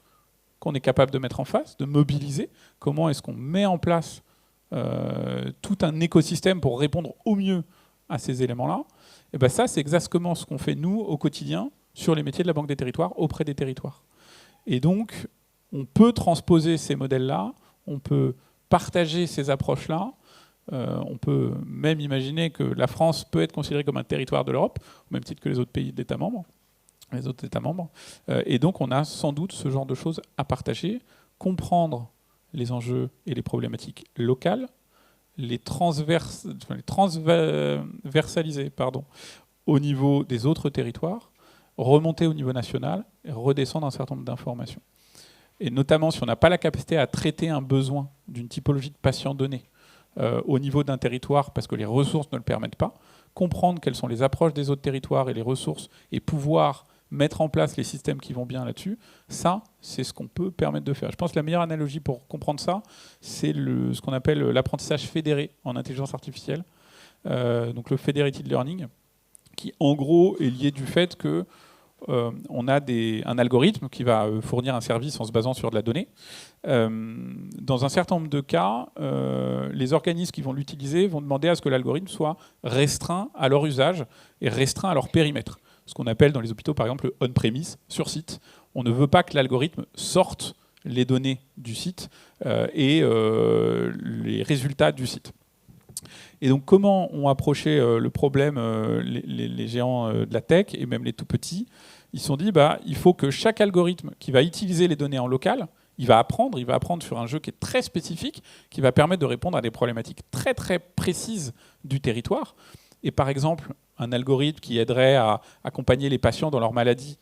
qu'on est capable de mettre en face, de mobiliser, comment est-ce qu'on met en place tout un écosystème pour répondre au mieux à ces éléments-là. Et bien ça, c'est exactement ce qu'on fait, nous, au quotidien, sur les métiers de la Banque des Territoires, auprès des territoires. Et donc, on peut transposer ces modèles-là, on peut partager ces approches-là, on peut même imaginer que la France peut être considérée comme un territoire de l'Europe, au même titre que les autres pays d'États membres, les autres États membres. Et donc, on a sans doute ce genre de choses à partager comprendre les enjeux et les problématiques locales, les transversaliser au niveau des autres territoires, remonter au niveau national et redescendre un certain nombre d'informations. Et notamment, si on n'a pas la capacité à traiter un besoin d'une typologie de patient donné au niveau d'un territoire parce que les ressources ne le permettent pas, comprendre quelles sont les approches des autres territoires et les ressources et pouvoir mettre en place les systèmes qui vont bien là-dessus, ça, c'est ce qu'on peut permettre de faire. Je pense que la meilleure analogie pour comprendre ça, c'est ce qu'on appelle l'apprentissage fédéré en intelligence artificielle, donc le federated learning, qui en gros est lié du fait que on a un algorithme qui va fournir un service en se basant sur de la donnée. Dans un certain nombre de cas, les organismes qui vont l'utiliser vont demander à ce que l'algorithme soit restreint à leur usage et restreint à leur périmètre. Ce qu'on appelle dans les hôpitaux, par exemple, le on-premise, sur site. On ne veut pas que l'algorithme sorte les données du site et les résultats du site. Et donc, comment ont approché le problème les géants de la tech et même les tout petits? Ils se sont dit, il faut que chaque algorithme qui va utiliser les données en local, il va apprendre sur un jeu qui est très spécifique, qui va permettre de répondre à des problématiques très très précises du territoire. Et par exemple, un algorithme qui aiderait à accompagner les patients dans leur maladie,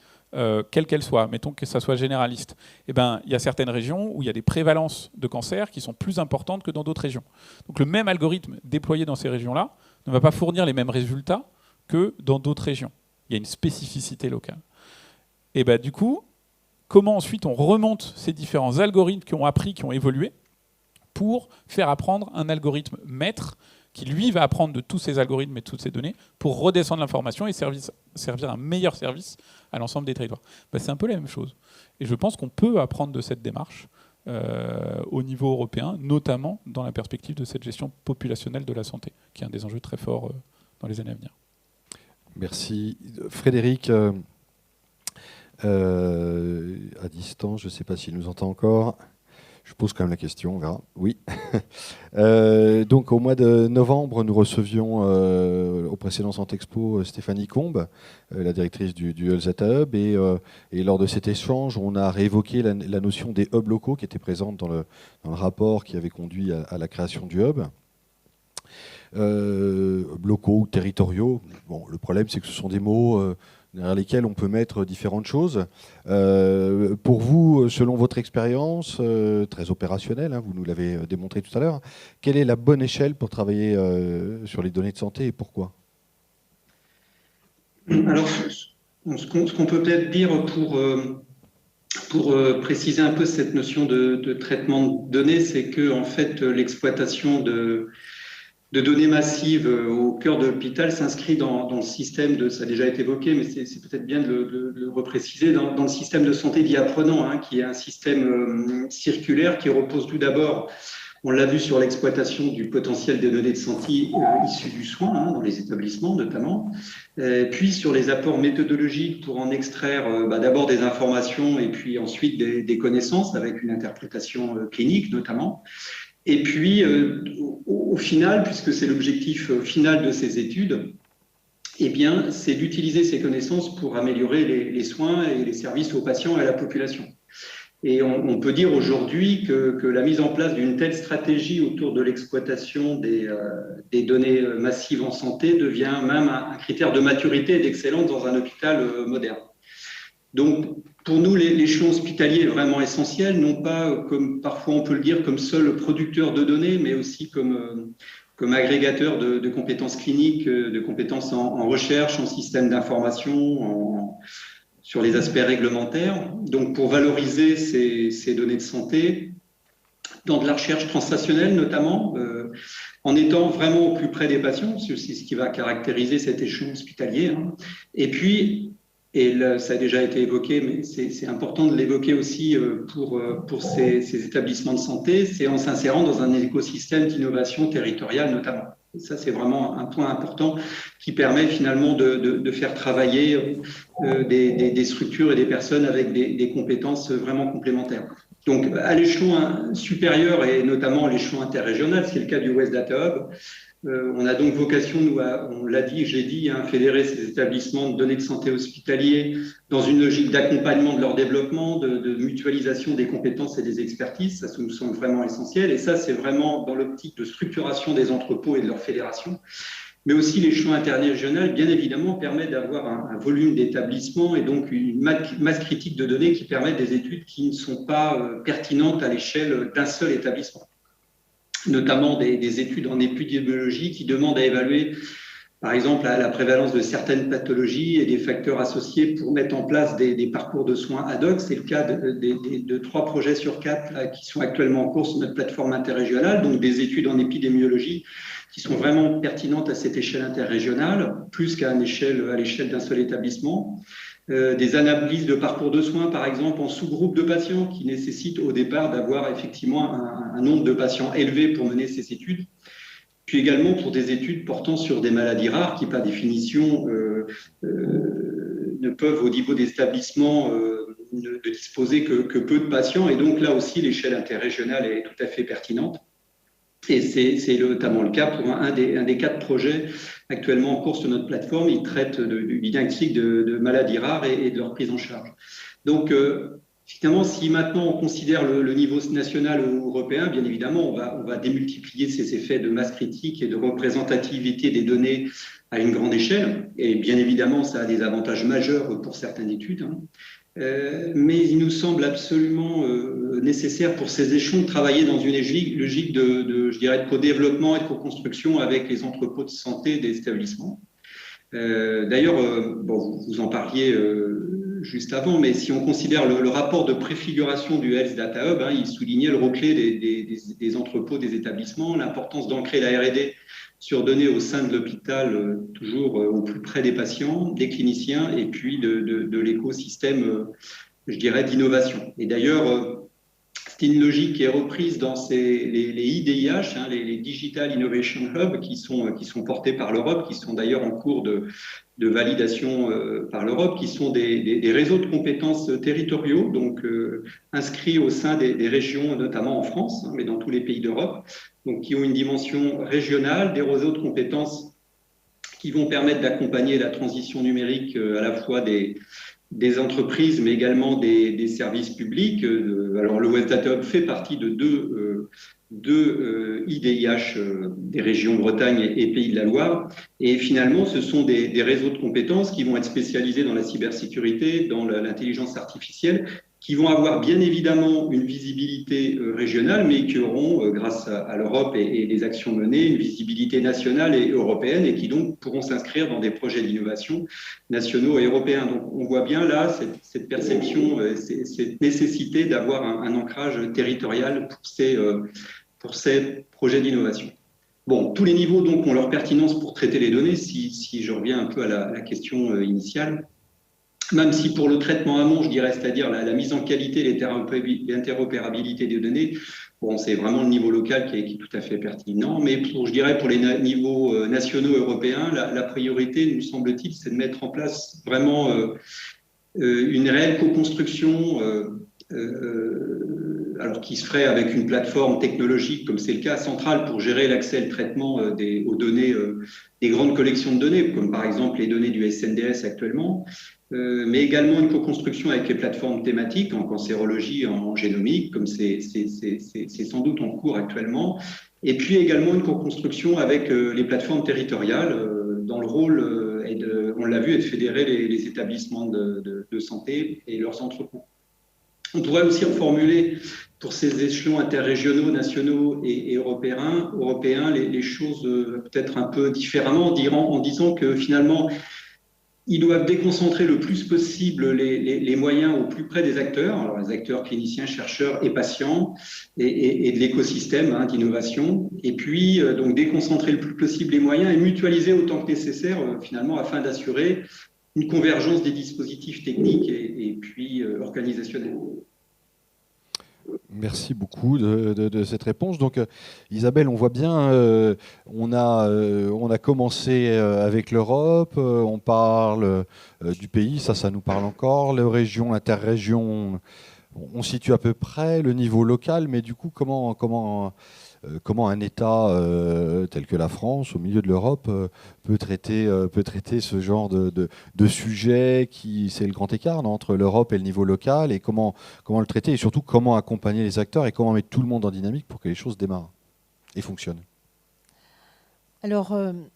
quelle qu'elle soit, mettons que ça soit généraliste, il y a certaines régions où il y a des prévalences de cancer qui sont plus importantes que dans d'autres régions. Donc le même algorithme déployé dans ces régions-là ne va pas fournir les mêmes résultats que dans d'autres régions. Il y a une spécificité locale. Et du coup, comment ensuite on remonte ces différents algorithmes qui ont appris, qui ont évolué, pour faire apprendre un algorithme maître qui, lui, va apprendre de tous ces algorithmes et de toutes ces données pour redescendre l'information et servir un meilleur service à l'ensemble des territoires. C'est un peu la même chose. Et je pense qu'on peut apprendre de cette démarche au niveau européen, notamment dans la perspective de cette gestion populationnelle de la santé, qui est un des enjeux très forts dans les années à venir. Merci. Frédéric, à distance, je ne sais pas s'il nous entend encore. Je pose quand même la question, on verra. Oui. Donc au mois de novembre, nous recevions au précédent Santé Expo Stéphanie Combe, la directrice du Health Hub, et lors de cet échange, on a réévoqué la notion des hubs locaux qui était présente dans le rapport qui avait conduit à la création du hub. Locaux ou territoriaux, bon, le problème c'est que ce sont des mots derrière lesquels on peut mettre différentes choses. Pour vous, selon votre expérience, très opérationnelle, vous nous l'avez démontré tout à l'heure, quelle est la bonne échelle pour travailler sur les données de santé et pourquoi? Alors, ce qu'on peut peut-être dire pour préciser un peu cette notion de traitement de données, c'est que en fait, l'exploitation de données massives au cœur de l'hôpital s'inscrit dans le système ça a déjà été évoqué, mais c'est peut-être bien de le repréciser, dans le système de santé dit apprenant, qui est un système circulaire qui repose tout d'abord, on l'a vu sur l'exploitation du potentiel des données de santé issues du soin, dans les établissements notamment, puis sur les apports méthodologiques pour en extraire d'abord des informations et puis ensuite des connaissances avec une interprétation clinique notamment. Et puis, au final, puisque c'est l'objectif final de ces études, c'est d'utiliser ces connaissances pour améliorer les soins et les services aux patients et à la population. Et on peut dire aujourd'hui que la mise en place d'une telle stratégie autour de l'exploitation des données massives en santé devient même un critère de maturité et d'excellence dans un hôpital moderne. Donc, pour nous, l'échelon hospitalier est vraiment essentiel, non pas, comme parfois on peut le dire, comme seul producteur de données, mais aussi comme agrégateur de compétences cliniques, de compétences en recherche, en système d'information, sur les aspects réglementaires. Donc, pour valoriser ces données de santé, dans de la recherche transstationnelle notamment, en étant vraiment au plus près des patients, c'est ce qui va caractériser cet échelon hospitalier. Et puis, et là, ça a déjà été évoqué, mais c'est important de l'évoquer aussi pour ces établissements de santé, c'est en s'insérant dans un écosystème d'innovation territoriale notamment. Et ça, c'est vraiment un point important qui permet finalement de faire travailler des structures et des personnes avec des compétences vraiment complémentaires. Donc, à l'échelon supérieur et notamment à l'échelon interrégional, c'est le cas du West Data Hub, On a donc vocation, nous, on l'a dit, j'ai dit, à fédérer ces établissements de données de santé hospitaliers dans une logique d'accompagnement de leur développement, de mutualisation des compétences et des expertises. Ça nous semble vraiment essentiel. Et ça, c'est vraiment dans l'optique de structuration des entrepôts et de leur fédération. Mais aussi l'échelon interrégional, bien évidemment, permet d'avoir un volume d'établissements et donc une masse critique de données qui permettent des études qui ne sont pas pertinentes à l'échelle d'un seul établissement. Notamment des études en épidémiologie qui demandent à évaluer, par exemple, la prévalence de certaines pathologies et des facteurs associés pour mettre en place des parcours de soins ad hoc. C'est le cas de 3 projets sur 4 là, qui sont actuellement en cours sur notre plateforme interrégionale, donc des études en épidémiologie qui sont vraiment pertinentes à cette échelle interrégionale, plus qu'à l'échelle d'un seul établissement. Des analyses de parcours de soins, par exemple, en sous-groupe de patients qui nécessitent au départ d'avoir effectivement un nombre de patients élevé pour mener ces études. Puis également pour des études portant sur des maladies rares qui, par définition, ne peuvent, au niveau des établissements, ne disposer que peu de patients. Et donc là aussi, l'échelle interrégionale est tout à fait pertinente. Et c'est notamment le cas pour un des 4 projets actuellement en cours sur notre plateforme. Il traite du diagnostic de maladies rares et de leur prise en charge. Donc, finalement, si maintenant on considère le niveau national ou européen, bien évidemment, on va démultiplier ces effets de masse critique et de représentativité des données à une grande échelle. Et bien évidemment, ça a des avantages majeurs pour certaines études. Mais il nous semble absolument nécessaire pour ces échelons de travailler dans une logique de co-développement et de co-construction avec les entrepôts de santé des établissements. D'ailleurs, vous en parliez juste avant, mais si on considère le rapport de préfiguration du Health Data Hub, il soulignait le rôle-clé des entrepôts des établissements, l'importance d'ancrer la R&D sur données au sein de l'hôpital, toujours au plus près des patients, des cliniciens, et puis de l'écosystème, je dirais, d'innovation. Et d'ailleurs, c'est une logique qui est reprise dans les IDIH, les Digital Innovation Hub, qui sont portés par l'Europe, qui sont d'ailleurs en cours de validation par l'Europe, qui sont des réseaux de compétences territoriaux, donc inscrits au sein des régions, notamment en France, mais dans tous les pays d'Europe, donc qui ont une dimension régionale, des réseaux de compétences qui vont permettre d'accompagner la transition numérique à la fois des entreprises, mais également des services publics. Alors, le Health Data Hub fait partie de deux IDIH des régions Bretagne et Pays de la Loire. Et finalement, ce sont des réseaux de compétences qui vont être spécialisés dans la cybersécurité, dans l'intelligence artificielle, qui vont avoir bien évidemment une visibilité régionale, mais qui auront, grâce à l'Europe et les actions menées, une visibilité nationale et européenne, et qui donc pourront s'inscrire dans des projets d'innovation nationaux et européens. Donc on voit bien là cette perception, cette nécessité d'avoir un ancrage territorial pour ces projets d'innovation. Bon, tous les niveaux donc ont leur pertinence pour traiter les données, si je reviens un peu à la question initiale. Même si pour le traitement amont, je dirais, c'est-à-dire la mise en qualité, l'interopérabilité des données, bon, c'est vraiment le niveau local qui est tout à fait pertinent. Mais je dirais pour les niveaux nationaux européens, la priorité, nous semble-t-il, c'est de mettre en place vraiment une réelle co-construction, alors qui se ferait avec une plateforme technologique, comme c'est le cas, centrale pour gérer l'accès et le traitement aux données, des grandes collections de données, comme par exemple les données du SNDS actuellement. Mais également une co-construction avec les plateformes thématiques en cancérologie, en génomique, comme c'est sans doute en cours actuellement. Et puis également une co-construction avec les plateformes territoriales, dans le rôle, on l'a vu, est de fédérer les établissements de santé et leurs entrepôts. On pourrait aussi reformuler pour ces échelons interrégionaux, nationaux et européens les choses peut-être un peu différemment, en disant que finalement, ils doivent déconcentrer le plus possible les moyens au plus près des acteurs, alors les acteurs cliniciens, chercheurs et patients, et de l'écosystème d'innovation. Et puis, donc, déconcentrer le plus possible les moyens et mutualiser autant que nécessaire, finalement, afin d'assurer une convergence des dispositifs techniques et puis organisationnels. Merci beaucoup de cette réponse. Donc, Isabelle, on voit bien, on a commencé avec l'Europe, on parle du pays, ça nous parle encore, les régions, l'interrégion, on situe à peu près le niveau local, mais du coup, comment comment un État tel que la France, au milieu de l'Europe, peut traiter ce genre de sujet qui, c'est le grand écart entre l'Europe et le niveau local, et comment le traiter, et surtout comment accompagner les acteurs et comment mettre tout le monde en dynamique pour que les choses démarrent et fonctionnent. Alors,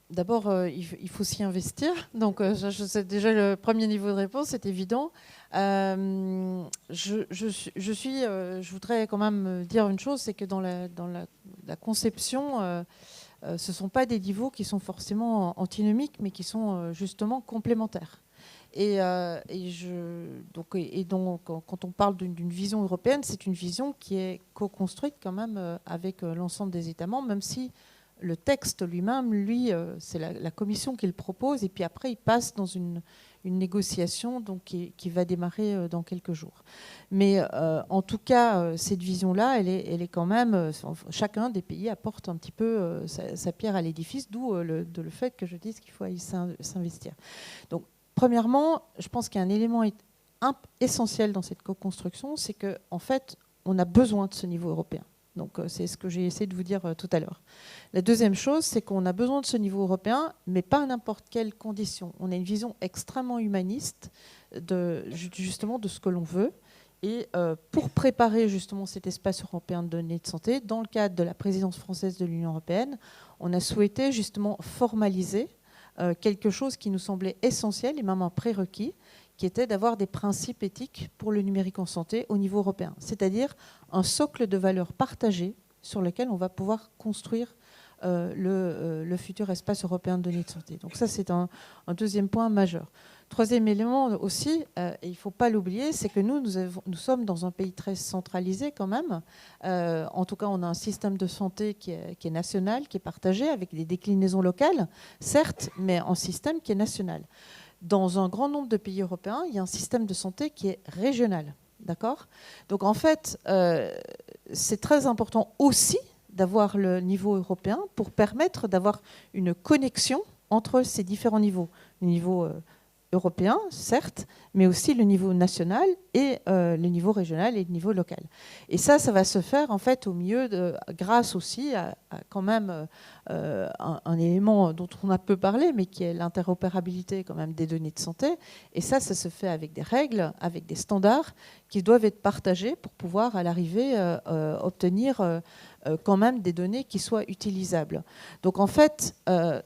d'abord, il faut s'y investir. Donc, je sais déjà le premier niveau de réponse, c'est évident. Je voudrais quand même dire une chose, c'est que dans la conception, ce ne sont pas des niveaux qui sont forcément antinomiques, mais qui sont justement complémentaires. Donc, quand on parle d'une vision européenne, c'est une vision qui est co-construite quand même avec l'ensemble des États membres, même si le texte lui-même, c'est la Commission qui le propose, et puis après, il passe dans une négociation donc, qui va démarrer dans quelques jours. Mais en tout cas, cette vision-là, elle est quand même... chacun des pays apporte un petit peu sa pierre à l'édifice, d'où le fait que je dise qu'il faut y s'investir. Donc, premièrement, je pense qu'il y a un élément essentiel dans cette co-construction, c'est qu'en fait, on a besoin de ce niveau européen. Donc c'est ce que j'ai essayé de vous dire tout à l'heure. La deuxième chose, c'est qu'on a besoin de ce niveau européen, mais pas à n'importe quelle condition. On a une vision extrêmement humaniste justement de ce que l'on veut. Et pour préparer justement cet espace européen de données de santé, dans le cadre de la présidence française de l'Union européenne, on a souhaité justement formaliser quelque chose qui nous semblait essentiel et même un prérequis, qui était d'avoir des principes éthiques pour le numérique en santé au niveau européen, c'est-à-dire un socle de valeurs partagées sur lequel on va pouvoir construire le futur espace européen de données de santé. Donc ça, c'est un deuxième point majeur. Troisième élément aussi, et il ne faut pas l'oublier, c'est que nous sommes dans un pays très centralisé quand même. En tout cas, on a un système de santé qui est national, qui est partagé, avec des déclinaisons locales, certes, mais un système qui est national. Dans un grand nombre de pays européens, il y a un système de santé qui est régional. D'accord ? Donc en fait, c'est très important aussi d'avoir le niveau européen pour permettre d'avoir une connexion entre ces différents niveaux. Le niveau européen, certes, mais aussi le niveau national et le niveau régional et le niveau local. Et ça va se faire en fait au milieu grâce aussi à quand même un élément dont on a peu parlé, mais qui est l'interopérabilité quand même des données de santé. Et ça se fait avec des règles, avec des standards qui doivent être partagés pour pouvoir à l'arrivée obtenir quand même des données qui soient utilisables. Donc en fait,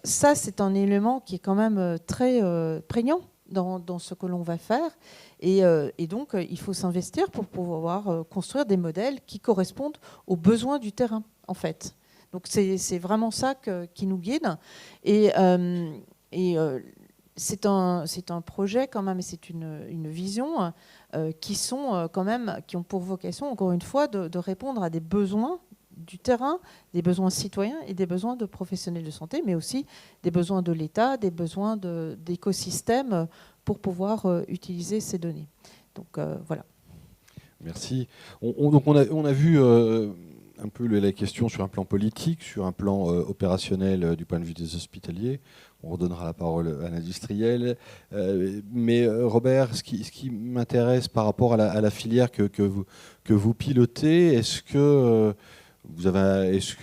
ça c'est un élément qui est quand même très prégnant dans ce que l'on va faire. Et donc, il faut s'investir pour pouvoir construire des modèles qui correspondent aux besoins du terrain, en fait. Donc, c'est vraiment ça qui nous guide. Et c'est un projet, quand même, et c'est une vision qui ont pour vocation, encore une fois, de répondre à des besoins du terrain, des besoins citoyens et des besoins de professionnels de santé, mais aussi des besoins de l'État, des besoins d'écosystèmes pour pouvoir utiliser ces données. Donc voilà. Merci. Donc on a vu un peu la question sur un plan politique, sur un plan opérationnel du point de vue des hospitaliers. On redonnera la parole à l'industriel. Mais Robert, ce qui m'intéresse par rapport à la filière que vous pilotez, est-ce que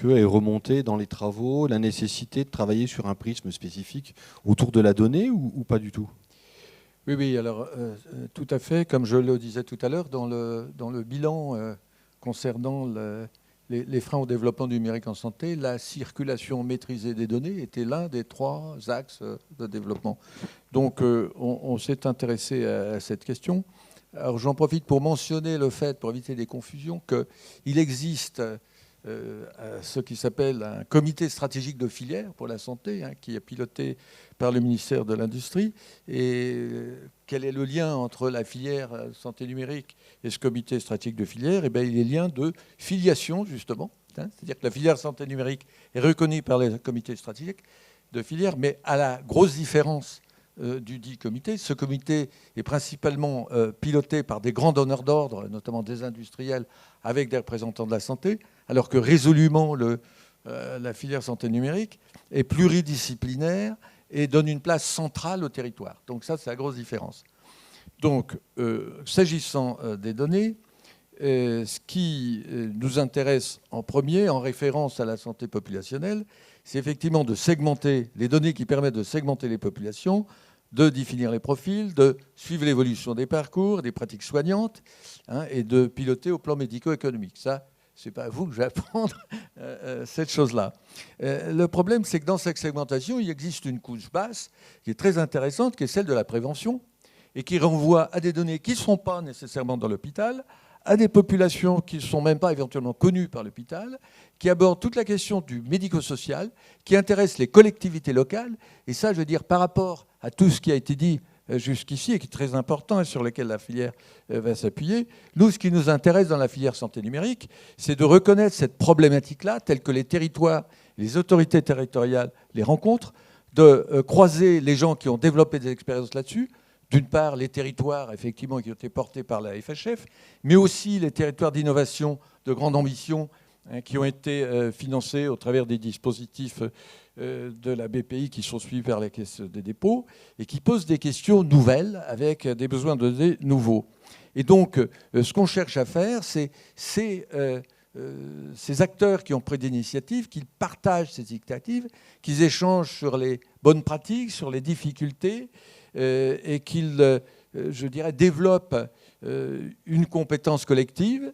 est remontée dans les travaux la nécessité de travailler sur un prisme spécifique autour de la donnée ou pas du tout ? Oui, alors tout à fait. Comme je le disais tout à l'heure, dans le bilan concernant les freins au développement du numérique en santé, la circulation maîtrisée des données était l'un des 3 axes de développement. Donc on s'est intéressé à cette question. Alors j'en profite pour mentionner le fait, pour éviter des confusions, qu'il existe ce qui s'appelle un comité stratégique de filière pour la santé, qui est piloté par le ministère de l'Industrie. Et quel est le lien entre la filière santé numérique et ce comité stratégique de filière ? Il est lien de filiation, justement. C'est-à-dire que la filière santé numérique est reconnue par les comités stratégiques de filière, mais à la grosse différence du dit comité. Ce comité est principalement piloté par des grands donneurs d'ordre, notamment des industriels, avec des représentants de la santé, alors que résolument la filière santé numérique est pluridisciplinaire et donne une place centrale au territoire. Donc ça, c'est la grosse différence. Donc, s'agissant des données, ce qui nous intéresse en premier, en référence à la santé populationnelle, c'est effectivement de segmenter les données qui permettent de segmenter les populations, de définir les profils, de suivre l'évolution des parcours, des pratiques soignantes, hein, et de piloter au plan médico-économique. Ça, c'est pas à vous que je vais apprendre cette chose-là. Le problème, c'est que dans cette segmentation, il existe une couche basse qui est très intéressante, qui est celle de la prévention, et qui renvoie à des données qui ne sont pas nécessairement dans l'hôpital, à des populations qui ne sont même pas éventuellement connues par l'hôpital, qui abordent toute la question du médico-social, qui intéressent les collectivités locales. Et ça, je veux dire, par rapport à tout ce qui a été dit jusqu'ici, et qui est très important et sur lequel la filière va s'appuyer, nous, ce qui nous intéresse dans la filière santé numérique, c'est de reconnaître cette problématique-là, telle que les territoires, les autorités territoriales les rencontrent, de croiser les gens qui ont développé des expériences là-dessus. D'une part, les territoires, effectivement, qui ont été portés par la FHF, mais aussi les territoires d'innovation de grande ambition, hein, qui ont été financés au travers des dispositifs de la BPI qui sont suivis par la Caisse des dépôts et qui posent des questions nouvelles avec des besoins de données nouveaux. Et donc, ce qu'on cherche à faire, c'est ces acteurs qui ont pris des initiatives, qu'ils partagent ces initiatives, qu'ils échangent sur les bonnes pratiques, sur les difficultés, et qu'ils, je dirais, développent une compétence collective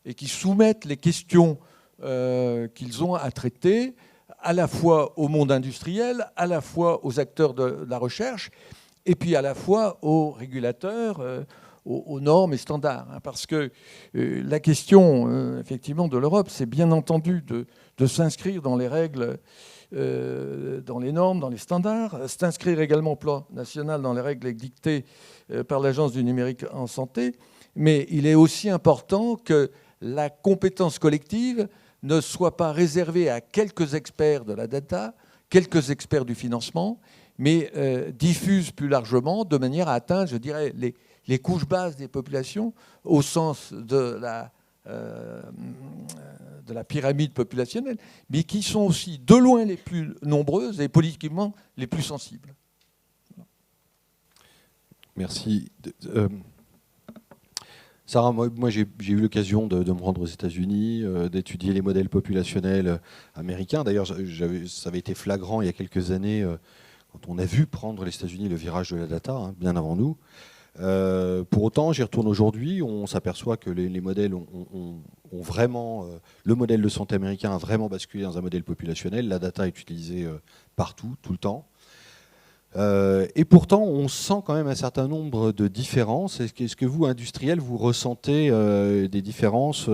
et qui soumettent les questions qu'ils ont à traiter à la fois au monde industriel, à la fois aux acteurs de la recherche, et puis à la fois aux régulateurs, aux normes et standards. Parce que la question, effectivement, de l'Europe, c'est bien entendu de s'inscrire dans les règles, dans les normes, dans les standards, s'inscrire également au plan national dans les règles dictées par l'Agence du numérique en santé, mais il est aussi important que la compétence collective ne soit pas réservée à quelques experts de la data, quelques experts du financement, mais diffuse plus largement de manière à atteindre, je dirais, les couches basses des populations au sens de la pyramide populationnelle, mais qui sont aussi de loin les plus nombreuses et politiquement les plus sensibles. Merci. Sarah, moi j'ai eu l'occasion de me rendre aux États-Unis, d'étudier les modèles populationnels américains. D'ailleurs, ça avait été flagrant il y a quelques années, quand on a vu prendre les États-Unis le virage de la data, hein, bien avant nous. Pour autant, j'y retourne aujourd'hui, on s'aperçoit que les modèles ont vraiment... le modèle de santé américain a vraiment basculé dans un modèle populationnel. La data est utilisée partout, tout le temps. Et pourtant, on sent quand même un certain nombre de différences. Est-ce que vous, industriels, vous ressentez des différences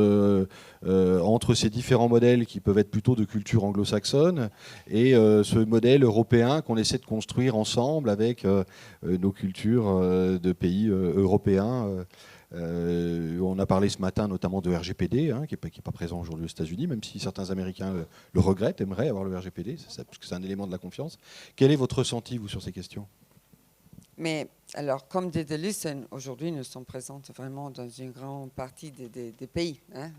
entre ces différents modèles qui peuvent être plutôt de culture anglo-saxonne et ce modèle européen qu'on essaie de construire ensemble avec nos cultures de pays européens? On a parlé ce matin notamment de RGPD, hein, qui n'est pas présent aujourd'hui aux États-Unis, même si certains Américains le regrettent, aimeraient avoir le RGPD, parce que c'est un élément de la confiance. Quel est votre ressenti, vous, sur ces questions? Mais alors, comme Dedalus, aujourd'hui, nous sommes présents vraiment dans une grande partie des pays. Hein.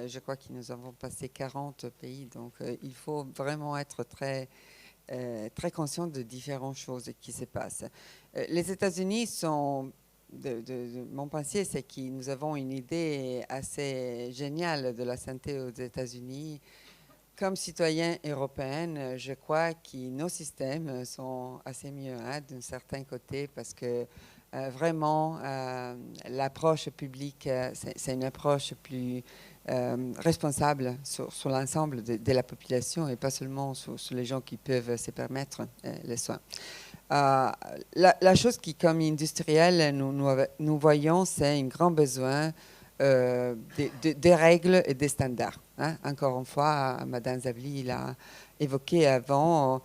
Je crois que nous avons passé 40 pays, donc il faut vraiment être très conscient de différentes choses qui se passent. Les États-Unis sont... mon pensée, c'est que nous avons une idée assez géniale de la santé aux États-Unis. Comme citoyens européens, je crois que nos systèmes sont assez mieux, hein, d'un certain côté, parce que vraiment, l'approche publique, c'est une approche plus responsable sur l'ensemble de la population et pas seulement sur les gens qui peuvent se permettre les soins. La chose qui, comme industriel, nous voyons, c'est un grand besoin des règles et des standards. Hein. Encore une fois, Mme Zavli l'a évoqué avant.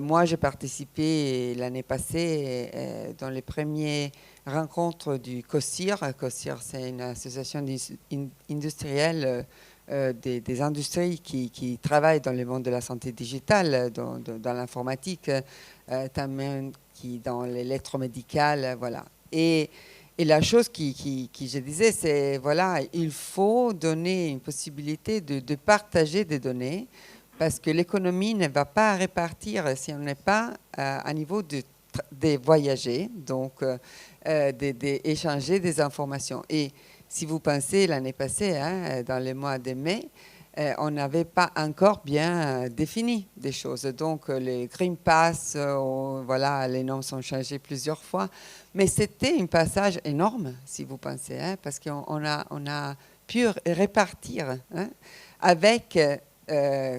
Moi, j'ai participé l'année passée dans les premières rencontres du COSIR. COSIR, c'est une association industrielle des industries qui travaillent dans le monde de la santé digitale, dans l'informatique, dans l'électromédical, voilà. Et la chose qui je disais, c'est voilà, il faut donner une possibilité de partager des données, parce que l'économie ne va pas répartir si on n'est pas à niveau de voyager, donc d'échanger des informations. Et si vous pensez l'année passée, dans le mois de mai, on n'avait pas encore bien défini des choses. Donc, les Green Pass, voilà, les normes sont changées plusieurs fois. Mais c'était un passage énorme, si vous pensez, parce qu'on a pu répartir avec,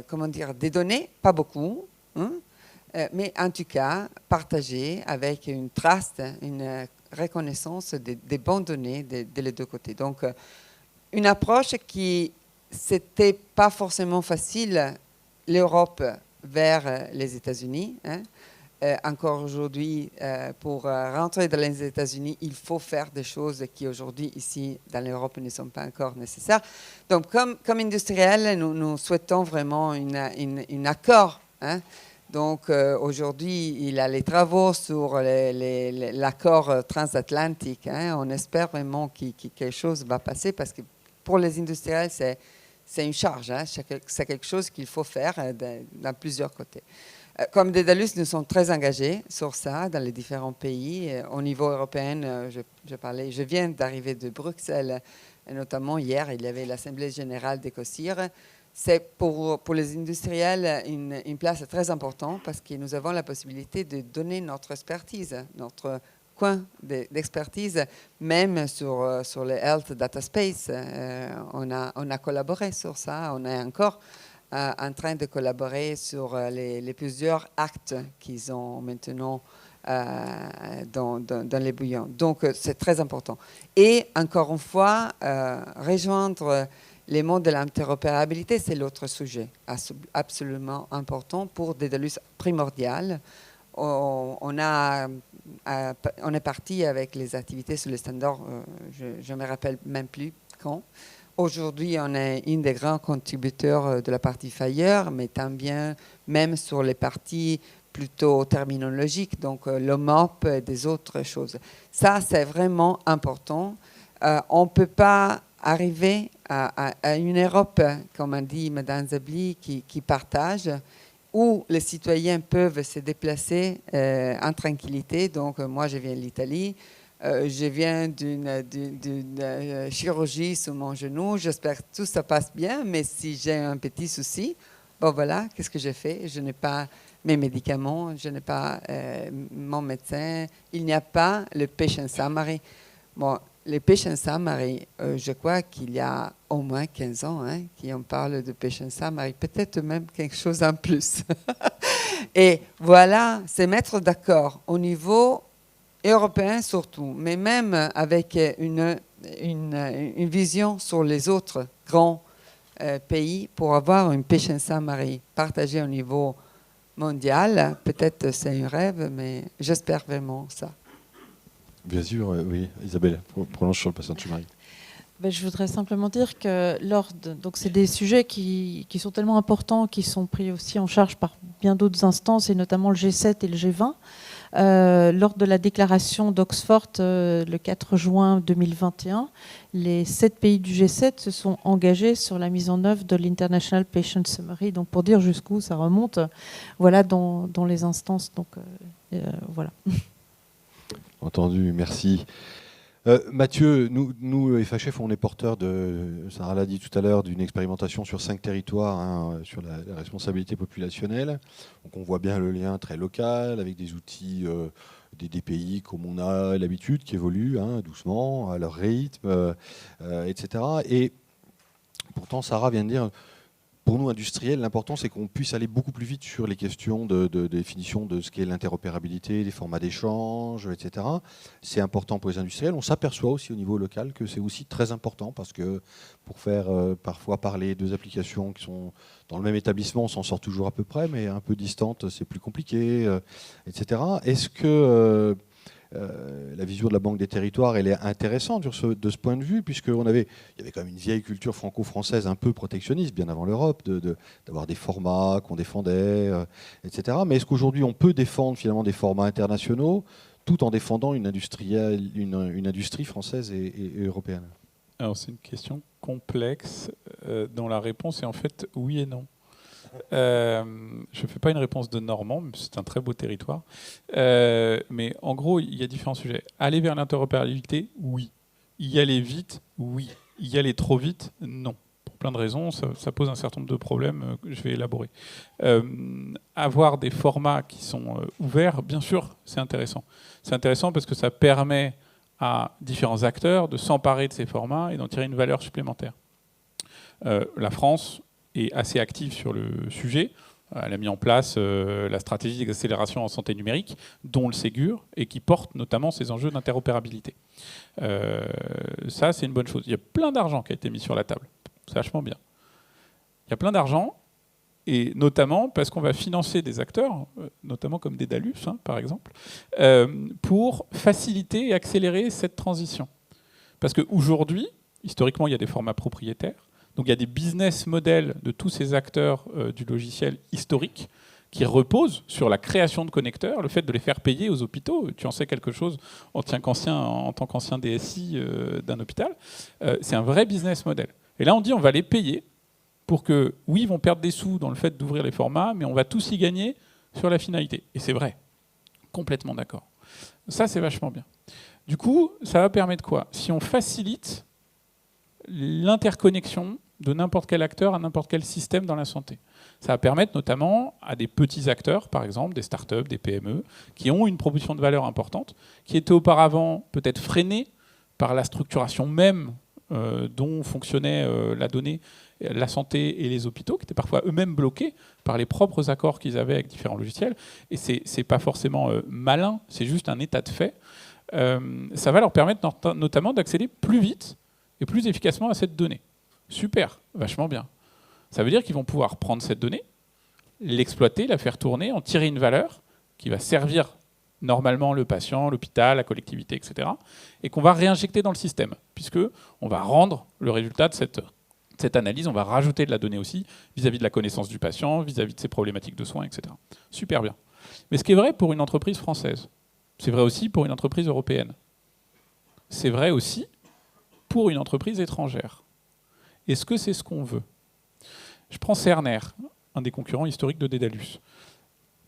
comment dire, des données, pas beaucoup, mais en tout cas, partagées avec une trust, une reconnaissance des bonnes données de les deux côtés. Donc, une approche qui c'était pas forcément facile, l'Europe vers les États-Unis. Encore aujourd'hui, pour rentrer dans les États-Unis, il faut faire des choses qui aujourd'hui, ici, dans l'Europe, ne sont pas encore nécessaires. Donc, comme industriels, nous souhaitons vraiment un accord. Donc, aujourd'hui, il y a les travaux sur l'accord transatlantique. On espère vraiment que quelque chose va passer parce que pour les industriels, c'est une charge, c'est quelque chose qu'il faut faire dans plusieurs côtés. Comme Daedalus, nous sommes très engagés sur ça dans les différents pays. Au niveau européen, je viens d'arriver de Bruxelles, et notamment hier, il y avait l'Assemblée générale d'Ecosir. C'est pour les industriels une place très importante parce que nous avons la possibilité de donner notre expertise, notre coin d'expertise, même sur le Health Data Space. On a collaboré sur ça. On est encore en train de collaborer sur les plusieurs actes qu'ils ont maintenant dans les bouillons. Donc, c'est très important. Et encore une fois, rejoindre les mondes de l'interopérabilité, c'est l'autre sujet absolument important pour Daedalus primordial. On est parti avec les activités sur le standard, je ne me rappelle même plus quand. Aujourd'hui, on est un des grands contributeurs de la partie FHIR, mais bien même sur les parties plutôt terminologiques, donc l'OMOP et des autres choses. Ça, c'est vraiment important. On ne peut pas arriver à une Europe, comme a dit Mme Zabli, qui partage, où les citoyens peuvent se déplacer en tranquillité. Donc, moi, je viens de l'Italie. Je viens d'une chirurgie sur mon genou. J'espère que tout ça passe bien, mais si j'ai un petit souci, bon voilà, qu'est-ce que j'ai fait? Je n'ai pas mes médicaments, je n'ai pas mon médecin. Il n'y a pas le patient summary. Bon, le patient summary, je crois qu'il y a au moins 15 ans qu'on parle de patient summary, peut-être même quelque chose en plus. Et voilà, c'est mettre d'accord au niveau européen surtout, mais même avec une vision sur les autres grands pays pour avoir une patient summary partagée au niveau mondial. Peut-être c'est un rêve, mais j'espère vraiment ça. Bien sûr, oui. Isabelle, prolonge sur le patient summary. Je voudrais simplement dire que donc c'est des sujets qui sont tellement importants, qui sont pris aussi en charge par bien d'autres instances, et notamment le G7 et le G20. Lors de la déclaration d'Oxford le 4 juin 2021, les 7 pays du G7 se sont engagés sur la mise en œuvre de l'International Patient Summary. Donc pour dire jusqu'où ça remonte, voilà, dans les instances. Donc voilà. Entendu, merci. Mathieu, nous, FHF, on est porteurs Sarah l'a dit tout à l'heure, d'une expérimentation sur 5 territoires sur la responsabilité populationnelle. Donc on voit bien le lien très local avec des outils des pays comme on a l'habitude, qui évoluent doucement, à leur rythme, etc. Et pourtant, Sarah vient de dire, pour nous, industriels, l'important, c'est qu'on puisse aller beaucoup plus vite sur les questions de définition de ce qu'est l'interopérabilité, des formats d'échange, etc. C'est important pour les industriels. On s'aperçoit aussi au niveau local que c'est aussi très important parce que pour faire parfois parler deux applications qui sont dans le même établissement, on s'en sort toujours à peu près, mais un peu distantes, c'est plus compliqué, etc. Est-ce que la vision de la Banque des territoires, elle est intéressante de ce point de vue, puisqu'il y avait quand même une vieille culture franco-française un peu protectionniste, bien avant l'Europe, d'avoir des formats qu'on défendait, etc. Mais est-ce qu'aujourd'hui, on peut défendre finalement des formats internationaux tout en défendant une industrie française et européenne? Alors, c'est une question complexe dont la réponse est en fait oui et non. Je ne fais pas une réponse de Normand, mais c'est un très beau territoire. Mais en gros, il y a différents sujets. Aller vers l'interopérabilité, oui. Y aller vite, oui. Y aller trop vite, non. Pour plein de raisons, ça pose un certain nombre de problèmes que je vais élaborer. Avoir des formats qui sont ouverts, bien sûr, c'est intéressant. C'est intéressant parce que ça permet à différents acteurs de s'emparer de ces formats et d'en tirer une valeur supplémentaire. La France est assez active sur le sujet. Elle a mis en place la stratégie d'accélération en santé numérique, dont le Ségur, et qui porte notamment ces enjeux d'interopérabilité. Ça, c'est une bonne chose. Il y a plein d'argent qui a été mis sur la table. C'est vachement bien. Il y a plein d'argent, et notamment parce qu'on va financer des acteurs, notamment comme Dédalus, par exemple, pour faciliter et accélérer cette transition. Parce qu'aujourd'hui, historiquement, il y a des formats propriétaires. Donc il y a des business models de tous ces acteurs du logiciel historique qui reposent sur la création de connecteurs, le fait de les faire payer aux hôpitaux. Tu en sais quelque chose en tant qu'ancien DSI d'un hôpital. C'est un vrai business model. Et là, on dit on va les payer pour que, oui, ils vont perdre des sous dans le fait d'ouvrir les formats, mais on va tous y gagner sur la finalité. Et c'est vrai. Complètement d'accord. Ça, c'est vachement bien. Du coup, ça va permettre quoi? Si on facilite l'interconnexion de n'importe quel acteur à n'importe quel système dans la santé. Ça va permettre notamment à des petits acteurs, par exemple des startups, des PME, qui ont une proposition de valeur importante, qui étaient auparavant peut-être freinés par la structuration même dont fonctionnait la donnée, la santé et les hôpitaux, qui étaient parfois eux-mêmes bloqués par les propres accords qu'ils avaient avec différents logiciels. Et c'est pas forcément malin, c'est juste un état de fait. Ça va leur permettre notamment d'accéder plus vite et plus efficacement à cette donnée. Super, vachement bien. Ça veut dire qu'ils vont pouvoir prendre cette donnée, l'exploiter, la faire tourner, en tirer une valeur qui va servir normalement le patient, l'hôpital, la collectivité, etc. et qu'on va réinjecter dans le système, puisqu'on va rendre le résultat de cette analyse, on va rajouter de la donnée aussi vis-à-vis de la connaissance du patient, vis-à-vis de ses problématiques de soins, etc. Super bien. Mais ce qui est vrai pour une entreprise française, c'est vrai aussi pour une entreprise européenne. C'est vrai aussi pour une entreprise étrangère. Est-ce que c'est ce qu'on veut? Je prends Cerner, un des concurrents historiques de Dédalus.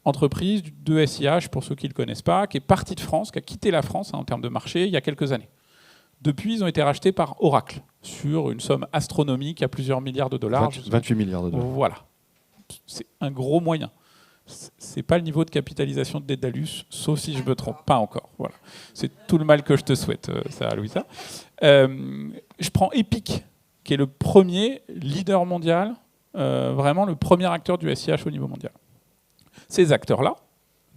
Entreprise de SIH, pour ceux qui ne le connaissent pas, qui est partie de France, qui a quitté la France en termes de marché il y a quelques années. Depuis, ils ont été rachetés par Oracle, sur une somme astronomique à plusieurs milliards de dollars. 28 milliards de dollars. Voilà. C'est un gros moyen. Ce n'est pas le niveau de capitalisation de Dédalus, sauf si je me trompe. Pas encore. Voilà. C'est tout le mal que je te souhaite, Sarah Louisa. Je prends Epic, qui est le premier leader mondial, vraiment le premier acteur du SIH au niveau mondial. Ces acteurs-là,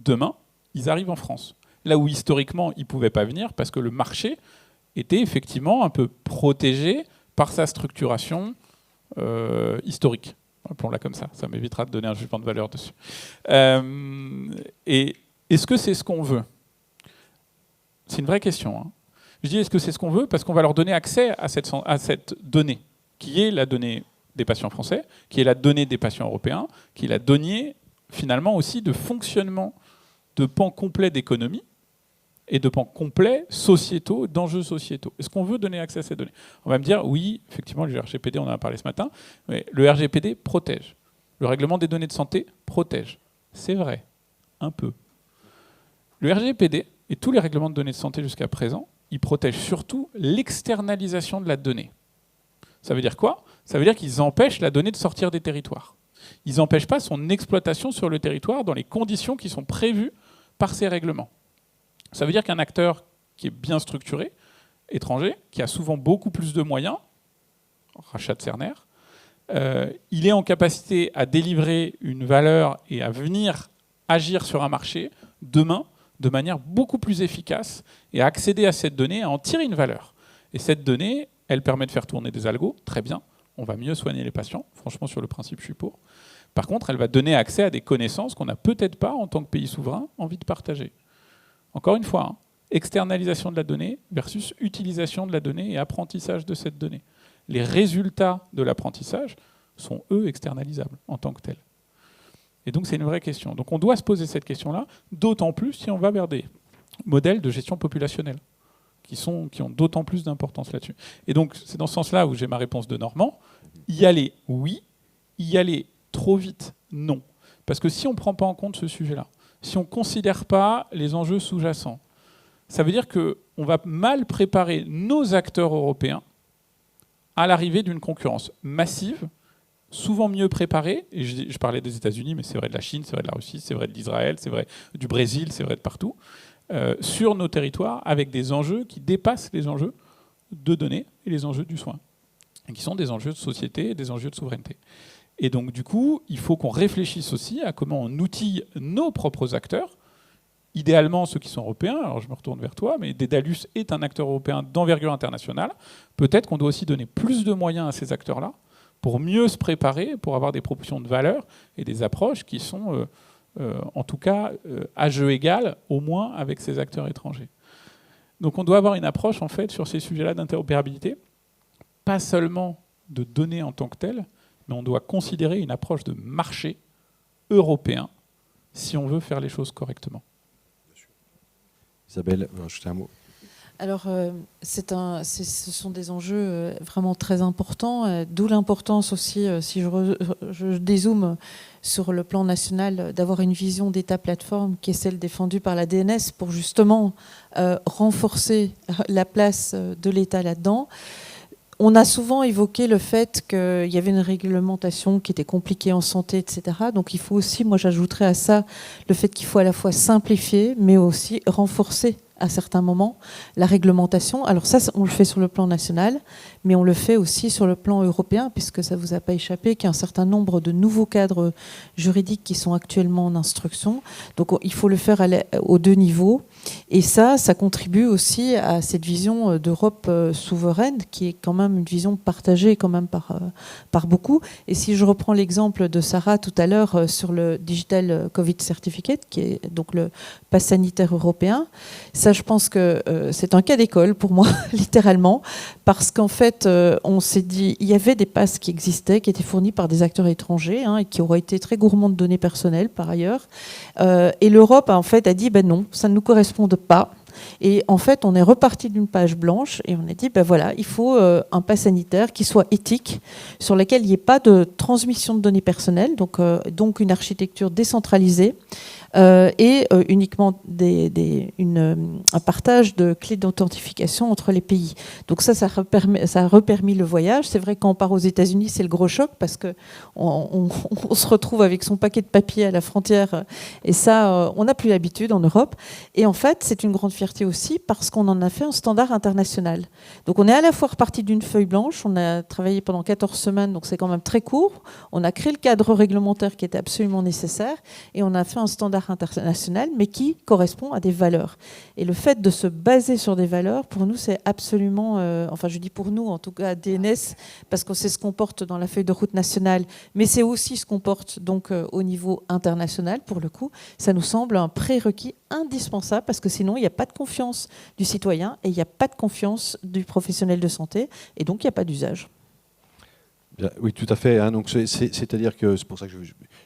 demain, ils arrivent en France. Là où historiquement, ils ne pouvaient pas venir parce que le marché était effectivement un peu protégé par sa structuration historique. Appelons-la comme ça m'évitera de donner un jugement de valeur dessus. Et est-ce que c'est ce qu'on veut? C'est une vraie question, hein. Je dis est-ce que c'est ce qu'on veut parce qu'on va leur donner accès à cette donnée, qui est la donnée des patients français, qui est la donnée des patients européens, qui est la donnée finalement aussi de fonctionnement de pans complets d'économie et de pans complets sociétaux, d'enjeux sociétaux. Est-ce qu'on veut donner accès à ces données? On va me dire, oui, effectivement, le RGPD, on en a parlé ce matin, mais le RGPD protège. Le règlement des données de santé protège. C'est vrai, un peu. Le RGPD et tous les règlements de données de santé jusqu'à présent, ils protègent surtout l'externalisation de la donnée. Ça veut dire quoi? Ça veut dire qu'ils empêchent la donnée de sortir des territoires. Ils n'empêchent pas son exploitation sur le territoire dans les conditions qui sont prévues par ces règlements. Ça veut dire qu'un acteur qui est bien structuré, étranger, qui a souvent beaucoup plus de moyens, rachat de Cerner, il est en capacité à délivrer une valeur et à venir agir sur un marché demain de manière beaucoup plus efficace et à accéder à cette donnée, à en tirer une valeur. Et cette donnée, elle permet de faire tourner des algos, très bien, on va mieux soigner les patients, franchement sur le principe je suis pour. Par contre, elle va donner accès à des connaissances qu'on n'a peut-être pas, en tant que pays souverain, envie de partager. Encore une fois, hein, externalisation de la donnée versus utilisation de la donnée et apprentissage de cette donnée. Les résultats de l'apprentissage sont, eux, externalisables en tant que tels. Et donc, c'est une vraie question. Donc, on doit se poser cette question-là, d'autant plus si on va vers des modèles de gestion populationnelle qui ont d'autant plus d'importance là-dessus. Et donc, c'est dans ce sens-là où j'ai ma réponse de Normand. Y aller, oui. Y aller trop vite, non. Parce que si on ne prend pas en compte ce sujet-là, si on ne considère pas les enjeux sous-jacents, ça veut dire qu'on va mal préparer nos acteurs européens à l'arrivée d'une concurrence massive, souvent mieux préparée. Et je parlais des États-Unis, mais c'est vrai de la Chine, c'est vrai de la Russie, c'est vrai de l'Israël, c'est vrai du Brésil, c'est vrai de partout, sur nos territoires, avec des enjeux qui dépassent les enjeux de données et les enjeux du soin, et qui sont des enjeux de société et des enjeux de souveraineté. Et donc, du coup, il faut qu'on réfléchisse aussi à comment on outille nos propres acteurs, idéalement ceux qui sont européens. Alors, je me retourne vers toi, mais Dédalus est un acteur européen d'envergure internationale. Peut-être qu'on doit aussi donner plus de moyens à ces acteurs-là pour mieux se préparer, pour avoir des propositions de valeur et des approches qui sont, en tout cas, à jeu égal, au moins avec ces acteurs étrangers. Donc, on doit avoir une approche, en fait, sur ces sujets-là d'interopérabilité, pas seulement de données en tant que telles, mais on doit considérer une approche de marché européen si on veut faire les choses correctement. Isabelle, vous rajoutez un mot? Alors, ce sont des enjeux vraiment très importants, d'où l'importance aussi, si je dézoome sur le plan national, d'avoir une vision d'État-plateforme qui est celle défendue par la DNS pour justement renforcer la place de l'État là-dedans. On a souvent évoqué le fait qu'il y avait une réglementation qui était compliquée en santé, etc. Donc il faut aussi, moi j'ajouterais à ça, le fait qu'il faut à la fois simplifier, mais aussi renforcer à certains moments la réglementation. Alors ça, on le fait sur le plan national, mais on le fait aussi sur le plan européen, puisque ça ne vous a pas échappé qu'il y a un certain nombre de nouveaux cadres juridiques qui sont actuellement en instruction. Donc il faut le faire aux deux niveaux. Et ça contribue aussi à cette vision d'Europe souveraine, qui est quand même une vision partagée quand même par beaucoup. Et si je reprends l'exemple de Sarah tout à l'heure sur le Digital Covid Certificate, qui est donc le pass sanitaire européen, ça je pense que c'est un cas d'école pour moi, littéralement, parce qu'en fait, on s'est dit, il y avait des passes qui existaient, qui étaient fournis par des acteurs étrangers, et qui auraient été très gourmands de données personnelles par ailleurs. Et l'Europe en fait a dit, ben non, ça ne nous correspond pas. Et en fait, on est reparti d'une page blanche et on a dit, ben voilà, il faut un pass sanitaire qui soit éthique, sur lequel il n'y ait pas de transmission de données personnelles, donc une architecture décentralisée, et uniquement un partage de clés d'authentification entre les pays. Donc ça a repermis le voyage. C'est vrai, quand on part aux États-Unis, c'est le gros choc parce qu'on se retrouve avec son paquet de papier à la frontière et ça, on n'a plus l'habitude en Europe. Et en fait, c'est une grande fierté aussi parce qu'on en a fait un standard international. Donc on est à la fois reparti d'une feuille blanche, on a travaillé pendant 14 semaines, donc c'est quand même très court. On a créé le cadre réglementaire qui était absolument nécessaire et on a fait un standard international, mais qui correspond à des valeurs. Et le fait de se baser sur des valeurs, pour nous, c'est absolument, enfin je dis pour nous, en tout cas DNS, parce que c'est ce qu'on porte dans la feuille de route nationale, mais c'est aussi ce qu'on porte donc au niveau international, pour le coup. Ça nous semble un prérequis indispensable, parce que sinon, il n'y a pas de confiance du citoyen et il n'y a pas de confiance du professionnel de santé, et donc il n'y a pas d'usage. Oui, tout à fait. Donc c'est-à-dire que c'est pour ça que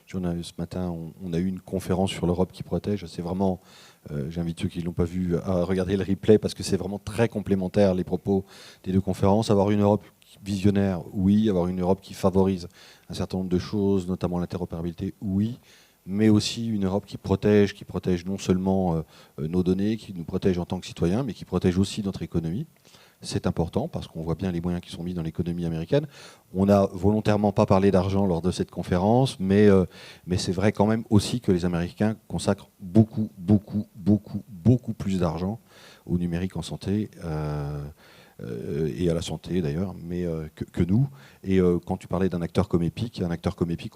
ce matin, on a eu une conférence sur l'Europe qui protège. C'est vraiment, j'invite ceux qui ne l'ont pas vu à regarder le replay parce que c'est vraiment très complémentaire les propos des deux conférences. Avoir une Europe visionnaire, oui. Avoir une Europe qui favorise un certain nombre de choses, notamment l'interopérabilité, oui. Mais aussi une Europe qui protège non seulement nos données, qui nous protège en tant que citoyens, mais qui protège aussi notre économie. C'est important parce qu'on voit bien les moyens qui sont mis dans l'économie américaine. On n'a volontairement pas parlé d'argent lors de cette conférence, mais c'est vrai quand même aussi que les Américains consacrent beaucoup plus d'argent au numérique en santé et à la santé d'ailleurs, mais que nous. Et quand tu parlais d'un acteur comme Epic,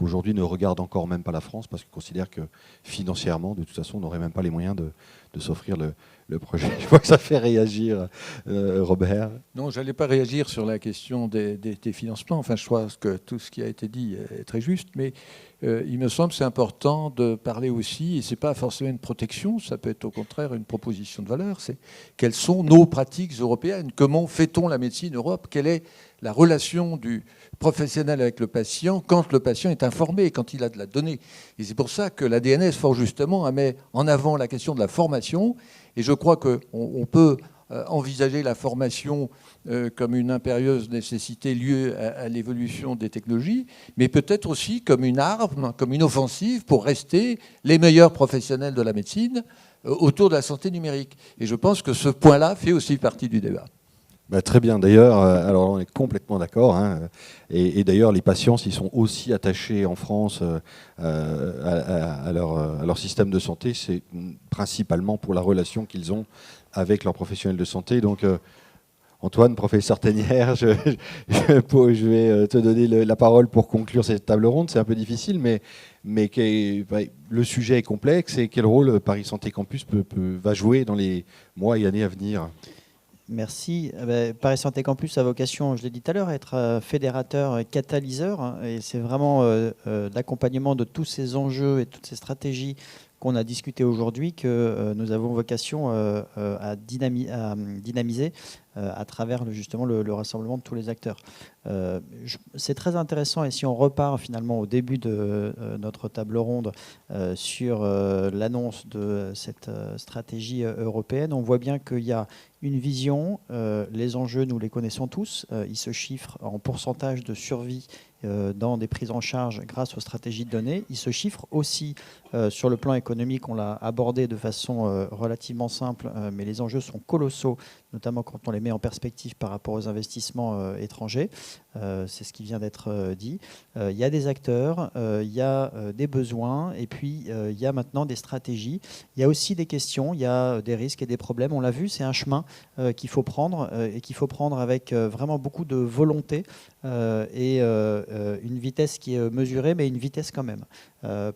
aujourd'hui ne regarde encore même pas la France parce qu'il considère que financièrement, de toute façon, on n'aurait même pas les moyens de s'offrir le projet. Je vois que ça fait réagir Robert. Non, je n'allais pas réagir sur la question des financements. Enfin, je crois que tout ce qui a été dit est très juste, mais il me semble que c'est important de parler aussi, et ce n'est pas forcément une protection, ça peut être au contraire une proposition de valeur, c'est quelles sont nos pratiques européennes, comment fait-on la médecine Europe, quelle est la relation du professionnel avec le patient quand le patient est informé, quand il a de la donnée. Et c'est pour ça que la DNS, fort justement, met en avant la question de la formation. Et je crois qu'on peut envisager la formation comme une impérieuse nécessité liée à l'évolution des technologies, mais peut-être aussi comme une arme, comme une offensive pour rester les meilleurs professionnels de la médecine autour de la santé numérique. Et je pense que ce point-là fait aussi partie du débat. Très bien, d'ailleurs, alors on est complètement d'accord, hein, et d'ailleurs les patients s'ils sont aussi attachés en France à leur système de santé, c'est principalement pour la relation qu'ils ont avec leurs professionnels de santé. Donc Antoine, professeur Ténière, je vais te donner la parole pour conclure cette table ronde. C'est un peu difficile, mais le sujet est complexe, et quel rôle Paris Santé Campus va jouer dans les mois et années à venir? Merci. Paris Santé Campus a vocation, je l'ai dit tout à l'heure, à être fédérateur et catalyseur. Et c'est vraiment l'accompagnement de tous ces enjeux et toutes ces stratégies qu'on a discuté aujourd'hui que nous avons vocation à dynamiser à travers justement le rassemblement de tous les acteurs. C'est très intéressant, et si on repart finalement au début de notre table ronde sur l'annonce de cette stratégie européenne, on voit bien qu'il y a une vision, les enjeux nous les connaissons tous, ils se chiffrent en pourcentage de survie dans des prises en charge grâce aux stratégies de données. Ils se chiffrent aussi sur le plan économique, on l'a abordé de façon relativement simple, mais les enjeux sont colossaux, notamment quand on les met en perspective par rapport aux investissements étrangers. C'est ce qui vient d'être dit. Il y a des acteurs, il y a des besoins, et puis il y a maintenant des stratégies. Il y a aussi des questions, il y a des risques et des problèmes. On l'a vu, c'est un chemin qu'il faut prendre, et qu'il faut prendre avec vraiment beaucoup de volonté et une vitesse qui est mesurée, mais une vitesse quand même.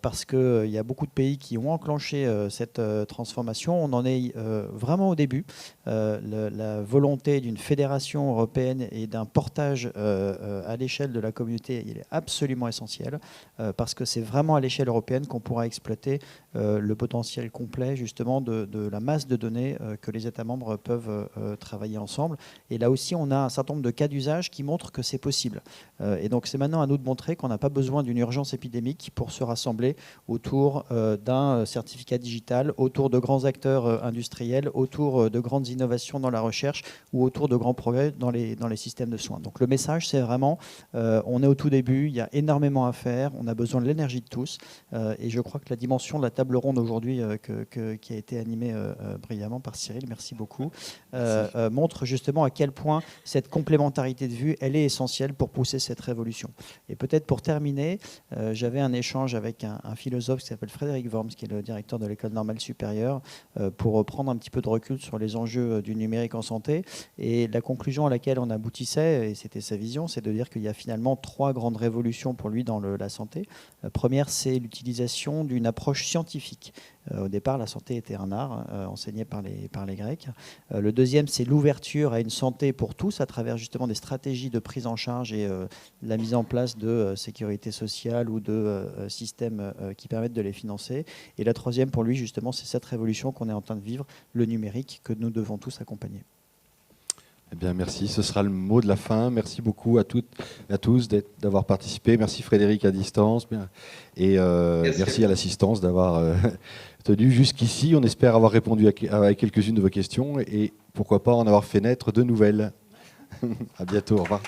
Parce qu'il y a beaucoup de pays qui ont enclenché cette transformation. On en est vraiment au début. La volonté d'une fédération européenne et d'un portage à l'échelle de la communauté, il est absolument essentiel, parce que c'est vraiment à l'échelle européenne qu'on pourra exploiter le potentiel complet justement de la masse de données que les États membres peuvent travailler ensemble. Et là aussi, on a un certain nombre de cas d'usage qui montrent que c'est possible. Et donc, c'est maintenant à nous de montrer qu'on n'a pas besoin d'une urgence épidémique pour se rassembler autour d'un certificat digital, autour de grands acteurs industriels, autour de grandes innovations dans la recherche ou autour de grands progrès dans les systèmes de soins. Donc le message, c'est vraiment, on est au tout début, il y a énormément à faire, on a besoin de l'énergie de tous, et je crois que la dimension de la table ronde aujourd'hui qui a été animée brillamment par Cyril, merci beaucoup, montre justement à quel point cette complémentarité de vue, elle est essentielle pour pousser cette révolution. Et peut-être pour terminer, j'avais un échange avec un philosophe qui s'appelle Frédéric Worms, qui est le directeur de l'École normale supérieure, pour prendre un petit peu de recul sur les enjeux du numérique en santé. Et la conclusion à laquelle on aboutissait, et c'était sa vision, c'est de dire qu'il y a finalement 3 grandes révolutions pour lui dans la santé. La première, c'est l'utilisation d'une approche scientifique. Au départ, la santé était un art enseigné par les Grecs. Le deuxième, c'est l'ouverture à une santé pour tous à travers justement des stratégies de prise en charge et la mise en place de sécurité sociale ou de systèmes qui permettent de les financer. Et la troisième, pour lui, justement, c'est cette révolution qu'on est en train de vivre, le numérique, que nous devons tous accompagner. Eh bien, merci. Ce sera le mot de la fin. Merci beaucoup à toutes et à tous d'avoir participé. Merci Frédéric à distance. Et merci à l'assistance d'avoir tenu jusqu'ici. On espère avoir répondu à quelques-unes de vos questions et pourquoi pas en avoir fait naître de nouvelles. À bientôt. Au revoir.